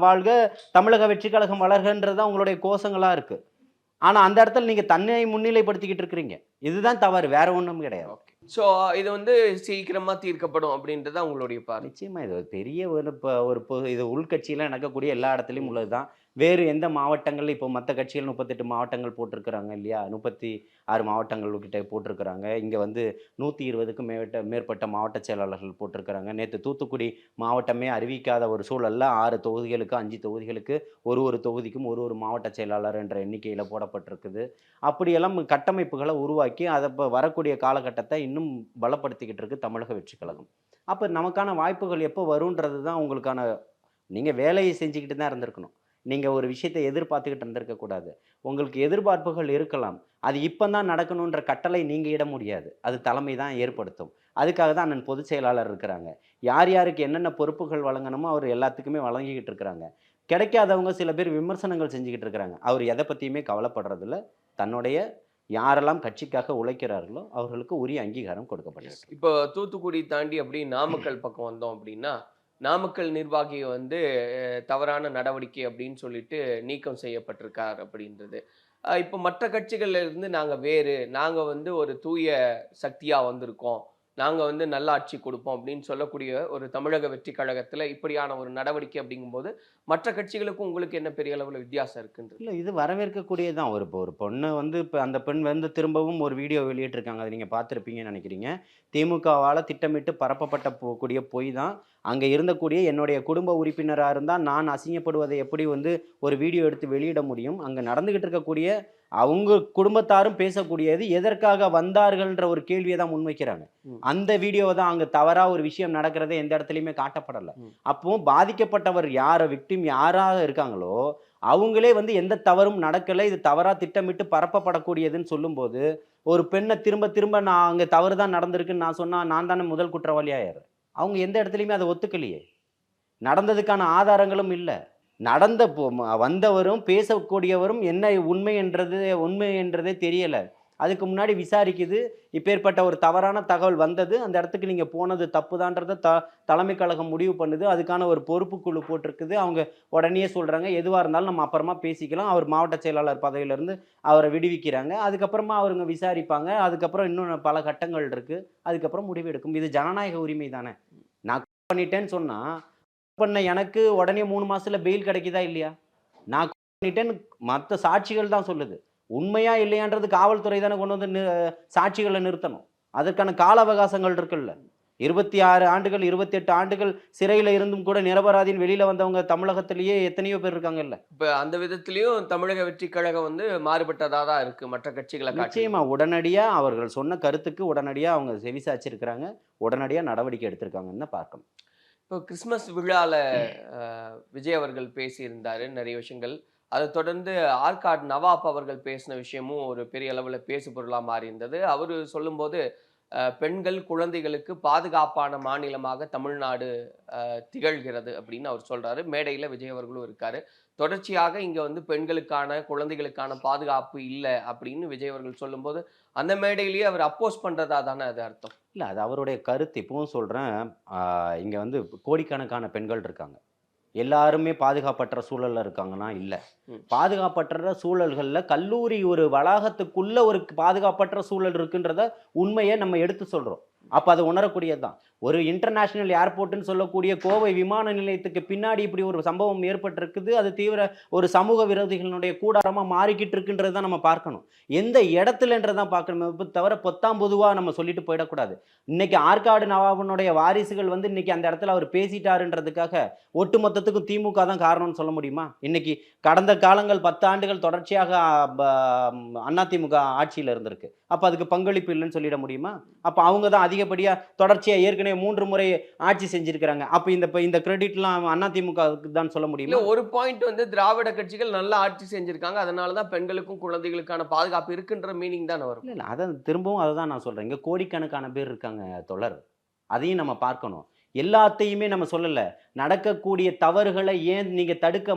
வாழ்க, தமிழக வெற்றி கழகம் வளர்கன்றதான் உங்களுடைய கோஷங்களாக இருக்குது. ஆனால் அந்த இடத்துல நீங்கள் தன்னை முன்னிலைப்படுத்திக்கிட்டு இருக்கிறீங்க. இதுதான் தவறு, வேற ஒன்றும் கிடையாது. ஸோ இது சீக்கிரமாக தீர்க்கப்படும் அப்படின்றத உங்களுடைய பார்வை. நிச்சயமாக இது ஒரு பெரிய இது உள்கட்சியில் நடக்கக்கூடிய எல்லா இடத்துலையும் உள்ளது தான். வேறு எந்த மாவட்டங்கள் இப்போ மற்ற கட்சிகள் 38 மாவட்டங்கள் போட்டிருக்கிறாங்க இல்லையா, 36 மாவட்டங்கள் கிட்ட போட்டிருக்கிறாங்க. இங்கே 120க்கும் மேற்பட்ட மாவட்ட செயலாளர்கள் போட்டிருக்கிறாங்க. நேற்று தூத்துக்குடி மாவட்டமே அறிவிக்காத ஒரு சூழலில் 6 தொகுதிகளுக்கு 5 தொகுதிகளுக்கு ஒரு தொகுதிக்கும் ஒரு மாவட்ட செயலாளர் என்ற எண்ணிக்கையில் போடப்பட்டிருக்குது. அப்படியெல்லாம் கட்டமைப்புகளை உருவாக்கி அதை இப்போ வரக்கூடிய காலகட்டத்தை இன்னும் பலப்படுத்திக்கிட்டு இருக்கு தமிழக வெற்றி கழகம். அப்போ நமக்கான வாய்ப்புகள் எப்போ வருன்றது தான் உங்களுக்கான. நீங்கள் வேலையை செஞ்சுக்கிட்டு தான் இருந்திருக்கணும். நீங்கள் ஒரு விஷயத்தை எதிர்பார்த்துக்கிட்டு இருந்திருக்கக்கூடாது. உங்களுக்கு எதிர்பார்ப்புகள் இருக்கலாம், அது இப்போ தான் நடக்கணுன்ற கட்டளை நீங்கள் இட முடியாது. அது தலைமை தான் ஏற்படுத்தும். அதுக்காக தான் அண்ணன் பொதுச் செயலாளர் இருக்கிறாங்க. யார் யாருக்கு என்னென்ன பொறுப்புகள் வழங்கணுமோ அவர் எல்லாத்துக்குமே வழங்கிக்கிட்டு இருக்கிறாங்க. கிடைக்காதவங்க சில பேர் விமர்சனங்கள் செஞ்சுக்கிட்டு இருக்கிறாங்க. அவர் எதை பற்றியுமே கவலைப்படுறதில்ல. தன்னுடைய யாரெல்லாம் கட்சிக்காக உழைக்கிறார்களோ அவர்களுக்கு உரிய அங்கீகாரம் கொடுக்கப்பட்டிருக்கு. இப்போ தூத்துக்குடி தாண்டி அப்படி நாமக்கல் பக்கம் வந்தோம் அப்படின்னா, நாமக்கல் நிர்வாகி தவறான நடவடிக்கை அப்படின்னு சொல்லிட்டு நீக்கம் செய்யப்பட்டிருக்கார் அப்படின்றது. இப்போ மற்ற கட்சிகள்ல இருந்து நாங்கள் ஒரு தூய சக்தியாக வந்திருக்கோம், நாங்கள் நல்ல ஆட்சி கொடுப்போம் அப்படின்னு சொல்லக்கூடிய ஒரு தமிழக வெற்றி கழகத்தில் இப்படியான ஒரு நடவடிக்கை அப்படிங்கும்போது மற்ற கட்சிகளுக்கும் உங்களுக்கு என்ன பெரிய அளவில் வித்தியாசம் இருக்குன்றது? இல்லை, இது வரவேற்கக்கூடியதான். ஒரு பொண்ணு இப்போ அந்த பெண் திரும்பவும் ஒரு வீடியோ வெளியிட்டிருக்காங்க. அதை நீங்கள் பார்த்துருப்பீங்கன்னு நினைக்கிறீங்க. திமுகவால் திட்டமிட்டு பரப்பப்பட்ட கூடிய பொய் தான். அங்கே இருந்தக்கூடிய என்னுடைய குடும்ப உறுப்பினராக இருந்தால் நான் அசிங்கப்படுவதை எப்படி ஒரு வீடியோ எடுத்து வெளியிட முடியும்? அங்கே நடந்துக்கிட்டு இருக்கக்கூடிய அவங்க குடும்பத்தாரும் பேசக்கூடியது எதற்காக வந்தார்கள்ன்ற ஒரு கேள்வியை தான் முன்வைக்கிறாங்க. அந்த வீடியோவை தான் அங்கே தவறாக ஒரு விஷயம் நடக்கிறதே எந்த இடத்துலையுமே காட்டப்படலை. அப்போ பாதிக்கப்பட்டவர் யாரை விக்டிம் யாராக இருக்காங்களோ அவங்களே வந்து எந்த தவறும் நடக்கலை, இது தவறாக திட்டமிட்டு பரப்பப்படக்கூடியதுன்னு சொல்லும்போது ஒரு பெண்ணை திரும்ப திரும்ப நான் அங்கே தவறு தான் நடந்திருக்குன்னு நான் சொன்னால் நான் தானே முதல் குற்றவாளியாயிரு. அவங்க எந்த இடத்துலையுமே அதை ஒத்துக்கலையே, நடந்ததுக்கான ஆதாரங்களும் இல்லை. நடந்த வந்தவரும் பேசக்கூடியவரும் என்ன உண்மை என்றதே தெரியலை. அதுக்கு முன்னாடி விசாரிக்குது, இப்பேற்பட்ட ஒரு தவறான தகவல் வந்தது, அந்த இடத்துக்கு நீங்கள் போனது தப்புதான்றதை தலைமை கழகம் முடிவு பண்ணுது, அதுக்கான ஒரு பொறுப்பு குழு போட்டிருக்குது. அவங்க உடனே சொல்கிறாங்க எதுவாக இருந்தாலும் நம்ம அப்புறமா பேசிக்கலாம். அவர் மாவட்ட செயலாளர் பதவியிலேருந்து அவரை விடுவிக்கிறாங்க. அதுக்கப்புறமா அவருங்க விசாரிப்பாங்க. அதுக்கப்புறம் இன்னும் பல கட்டங்கள் இருக்குது. அதுக்கப்புறம் முடிவு எடுக்கும். இது ஜனநாயக உரிமை தானே. நான் பண்ணிட்டேன்னு சொன்னால் பண்ண எனக்கு உடனே 3 மாசத்துல பெயில் கிடைக்குதா இல்லையா? நான் பண்ணிட்டேன்னு மற்ற சாட்சிகள் தான் சொல்லுது. உண்மையா இல்லையான்றது காவல்துறை தானே கொண்டு வந்து சாட்சிகளை நிறுத்தணும். அதற்கான கால அவகாசங்கள் இருக்குல்ல. 26 ஆண்டுகள் 28 ஆண்டுகள் சிறையில் இருந்தும் கூட நிரபராதின்னு வெளியில வந்தவங்க தமிழகத்திலேயே எத்தனையோ பேர் இருக்காங்கல்ல. இப்ப அந்த விதத்திலையும் தமிழக வெற்றி கழகம் வந்து மாறுபட்டதா தான் இருக்கு மற்ற கட்சிகளை காட்டி. நிச்சயமா உடனடியா அவர்கள் சொன்ன கருத்துக்கு உடனடியா அவங்க செவிசாய்ச்சிருக்கிறாங்க, உடனடியா நடவடிக்கை எடுத்திருக்காங்கன்னு பார்க்கணும். இப்போ கிறிஸ்மஸ் விழாவில் விஜய் அவர்கள் பேசியிருந்தார் நிறைய விஷயங்கள். அதை தொடர்ந்து ஆற்காடு நவாப் அவர்கள் பேசின விஷயமும் ஒரு பெரிய அளவில் பேசு பொருளாக மாறி இருந்தது. அவர் சொல்லும்போது பெண்கள் குழந்தைகளுக்கு பாதுகாப்பான மாநிலமாக தமிழ்நாடு திகழ்கிறது அப்படின்னு அவர் சொல்கிறாரு. மேடையில் விஜய் அவர்களும் இருக்கார். தொடர்ச்சியாக இங்கே வந்து பெண்களுக்கான குழந்தைகளுக்கான பாதுகாப்பு இல்லை அப்படின்னு விஜய் அவர்கள் சொல்லும்போது அந்த மேடையிலேயே அவர் அப்போஸ் பண்ணுறதா தானே அது அர்த்தம்? இல்லை, அது அவருடைய கருத்து. இப்பவும் சொல்கிறேன், இங்கே வந்து கோடிக்கணக்கான பெண்கள் இருக்காங்க. எல்லாருமே பாதுகாப்பற்ற சூழலில் இருக்காங்கன்னா இல்லை. பாதுகாப்பற்ற சூழல்களில் கல்லூரி ஒரு வளாகத்துக்குள்ள ஒரு பாதுகாப்பற்ற சூழல் இருக்குன்றத உண்மையை நம்ம எடுத்து சொல்கிறோம். அப்போ அது உணரக்கூடியது தான். ஒரு இன்டர்நேஷ்னல் ஏர்போர்ட்டுன்னு சொல்லக்கூடிய கோவை விமான நிலையத்துக்கு பின்னாடி இப்படி ஒரு சம்பவம் ஏற்பட்டிருக்குது. அது தீவிர ஒரு சமூக விரோதிகளுடைய கூடாரமாக மாறிக்கிட்டு இருக்குன்றது தான் நம்ம பார்க்கணும். எந்த இடத்துலன்றதான் பார்க்கணும், தவிர பொதுவாக நம்ம சொல்லிட்டு போயிடக்கூடாது. இன்னைக்கு ஆற்காடு நவாபனுடைய வாரிசுகள் வந்து இன்னைக்கு அந்த இடத்துல அவர் பேசிட்டாருன்றதுக்காக ஒட்டுமொத்தத்துக்கும் திமுக தான் காரணம்னு சொல்ல முடியுமா? இன்னைக்கு கடந்த காலங்கள் 10 ஆண்டுகள் தொடர்ச்சியாக அதிமுக ஆட்சியில் இருந்திருக்கு. அப்போ அதுக்கு பங்களிப்பு இல்லைன்னு சொல்லிட முடியுமா? அப்போ அவங்க தான் அதிகப்படியாக தொடர்ச்சியாக ஏற்கனவே 3 முறை ஆட்சி செஞ்சிருக்கிறாங்க. அப்போ இந்த கிரெடிட்லாம் அதிமுகவுக்கு தான் சொல்ல முடியுமா? ஒரு பாயிண்ட் வந்து திராவிட கட்சிகள் நல்லா ஆட்சி செஞ்சிருக்காங்க, அதனால தான் பெண்களுக்கும் குழந்தைகளுக்கான பாதுகாப்பு இருக்குன்ற மீனிங் தான் வரும். இல்லை, அதை திரும்பவும் அதை தான் நான் சொல்கிறேன். இங்கே கோடிக்கணக்கான பேர் இருக்காங்க தொடர். அதையும் நம்ம பார்க்கணும். எல்லாத்தையுமே நம்ம சொல்லலை. நடக்கக்கூடிய தவறுகளை ஏன் நீங்கள் தடுக்க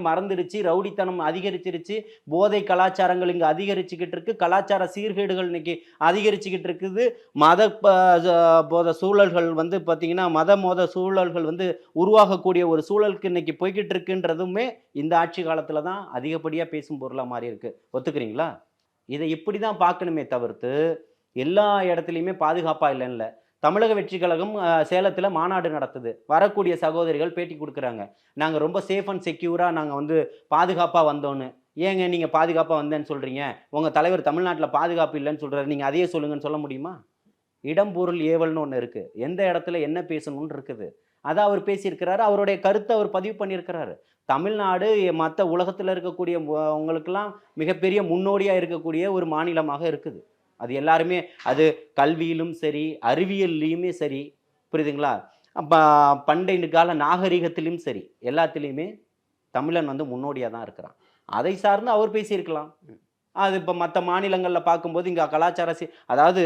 மறந்துடுச்சு, ரவுடித்தனம் அதிகரிச்சிருச்சு, போதை கலாச்சாரங்கள் இங்கே அதிகரிச்சுக்கிட்டு இருக்கு, கலாச்சார சீர்கேடுகள் இன்னைக்கு அதிகரிச்சுக்கிட்டு இருக்குது, போத சூழல்கள் வந்து பார்த்திங்கன்னா மோத சூழல்கள் வந்து உருவாகக்கூடிய ஒரு சூழலுக்கு இன்னைக்கு போய்கிட்டு இருக்குன்றதுமே இந்த ஆட்சி காலத்தில் தான் அதிகப்படியாக பேசும் பொருளாக மாறி இருக்கு. ஒத்துக்கிறீங்களா? இதை இப்படி தான் பார்க்கணுமே தவிர்த்து எல்லா இடத்துலையுமே பாதுகாப்பாக இல்லைன்னு. தமிழக வெற்றி கழகம் சேலத்தில் மாநாடு நடத்துது. வரக்கூடிய சகோதரிகள் பேட்டி கொடுக்குறாங்க, நாங்கள் ரொம்ப சேஃப் அண்ட் செக்யூராக நாங்கள் வந்து பாதுகாப்பாக வந்தோன்னு. ஏங்க நீங்கள் பாதுகாப்பாக வந்தேன்னு சொல்கிறீங்க, உங்கள் தலைவர் தமிழ்நாட்டில் பாதுகாப்பு இல்லைன்னு சொல்கிறாரு, நீங்கள் அதையே சொல்லுங்கன்னு சொல்ல முடியுமா? இடம் பொருள் ஏவல்னு ஒன்று இருக்குது. எந்த இடத்துல என்ன பேசணும்னு இருக்குது, அதை அவர் பேசியிருக்கிறாரு. அவருடைய கருத்தை அவர் பதிவு பண்ணியிருக்கிறாரு. தமிழ்நாடு மற்ற உலகத்தில் இருக்கக்கூடிய உங்களுக்கெல்லாம் மிகப்பெரிய முன்னோடியாக இருக்கக்கூடிய ஒரு மாநிலமாக இருக்குது. அது எல்லாருமே, அது கல்வியிலும் சரி அறிவியல்லையுமே சரி, புரியுதுங்களா, பண்டைய கால நாகரிகத்திலும் சரி, எல்லாத்துலேயுமே தமிழன் வந்து முன்னோடியாக தான் இருக்கிறான். அதை சார்ந்து அவர் பேசியிருக்கலாம். அது இப்போ மற்ற மாநிலங்களில் பார்க்கும்போது இங்கே கலாச்சார அதாவது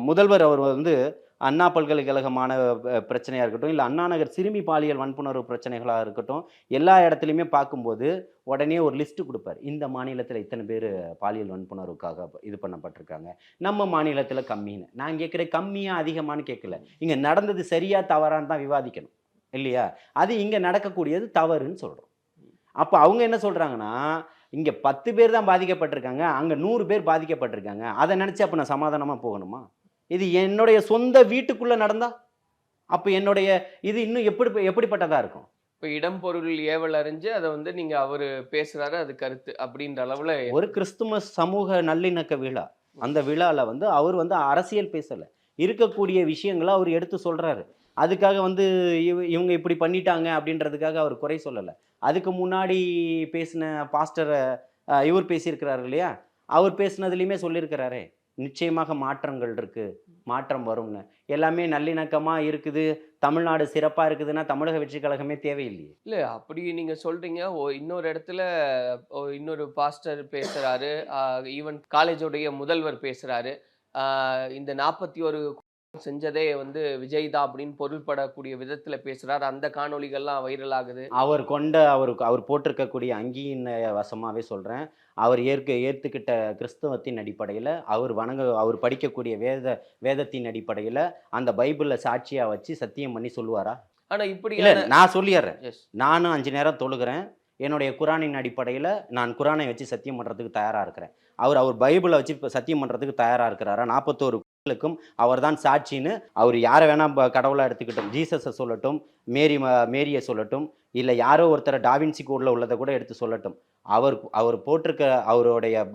முதல்வர் அவர் வந்து அண்ணா பல்கலைக்கழக மாணவ பிரச்சனையாக இருக்கட்டும், இல்லை அண்ணா நகர் சிறுமி பாலியல் வன்புணர்வு பிரச்சனைகளாக இருக்கட்டும், எல்லா இடத்துலையுமே பார்க்கும்போது உடனே ஒரு லிஸ்ட்டு கொடுப்பார். இந்த மாநிலத்தில் இத்தனை பேர் பாலியல் வன்புணர்வுக்காக இது பண்ணப்பட்டிருக்காங்க, நம்ம மாநிலத்தில் கம்மின்னு. நான் கேட்குறேன், கம்மியாக அதிகமானு கேட்கல, இங்கே நடந்தது சரியா தவறான்னு தான் விவாதிக்கணும் இல்லையா? அது இங்கே நடக்கக்கூடியது தவறுன்னு சொல்கிறோம். அப்போ அவங்க என்ன சொல்கிறாங்கன்னா, இங்கே 10 பேர் தான் பாதிக்கப்பட்டிருக்காங்க, அங்கே 100 பேர் பாதிக்கப்பட்டிருக்காங்க, அதை நினச்சி அப்போ நான் சமாதானமாக போகணுமா? இது என்னுடைய சொந்த வீட்டுக்குள்ளே நடந்தா அப்போ என்னுடைய இது இன்னும் எப்படிப்பட்டதாக இருக்கும்? இப்போ இடம் பொருள் ஏவல் அறிஞ்சு அதை வந்து நீங்கள் அவர் பேசுகிறாரு, அது கருத்து அப்படின்ற அளவில் ஒரு கிறிஸ்துமஸ் சமூக நல்லிணக்க விழா, அந்த விழாவில் வந்து அவர் வந்து அரசியல் பேசலை, இருக்கக்கூடிய விஷயங்களை அவர் எடுத்து சொல்கிறாரு. அதுக்காக வந்து இவங்க இப்படி பண்ணிட்டாங்க அப்படின்றதுக்காக அவர் குறை சொல்லலை. அதுக்கு முன்னாடி பேசின பாஸ்டரை இவர் பேசியிருக்கிறாரு இல்லையா, அவர் பேசுனதுலேயுமே சொல்லியிருக்கிறாரே, நிச்சயமாக மாற்றங்கள் இருக்குது, மாற்றம் வரும்னு. எல்லாமே நல்லிணக்கமாக இருக்குது, தமிழ்நாடு சிறப்பாக இருக்குதுன்னா தமிழக வெற்றி கழகமே தேவையில்லையே. இல்ல அப்படி நீங்க சொல்றீங்க. இன்னொரு இடத்துல இன்னொரு பாஸ்டர் பேசுறாரு. ஈவன் காலேஜோடைய முதல்வர் பேசுறாரு. ஆ இந்த 41 செஞ்சதே வந்து விஜய் தான் அப்படின்னு பொருள்படக்கூடிய விதத்துல பேசுறாரு. அந்த காணொளிகள்லாம் வைரல் ஆகுது. அவர் போட்டிருக்கக்கூடிய அங்கியின் வசமாவே சொல்றேன். அவர் ஏத்துக்கிட்ட கிறிஸ்தவத்தின் அடிப்படையில, அவர் படிக்கக்கூடிய வேதத்தின் அடிப்படையில, அந்த பைபிள சாட்சியா வச்சு சத்தியம் பண்ணி சொல்லுவாரா? ஆனா இல்ல இப்படியான நான் சொல்லிர்றேன். எஸ். நானும் 5 நேரம் தொழுகிறேன். என்னுடைய குரானின் அடிப்படையில நான் குரானை வச்சு சத்தியம் பண்றதுக்கு தயாரா இருக்கிறேன். அவர் பைபிள வச்சு இப்ப சத்தியம் பண்றதுக்கு தயாரா இருக்கிறாரா? 41 கோயிலுக்கும் அவர்தான் சாட்சின்னு அவர் யார வேணா கடவுளா எடுத்துக்கட்டும். ஜீசஸ சொல்லட்டும், மேரிய சொல்லட்டும், இல்ல யாரோ ஒருத்தர டாவின்சி கோட்ல உள்ளத கூட எடுத்து சொல்லட்டும். அவர் போட்டிருக்க அவருடைய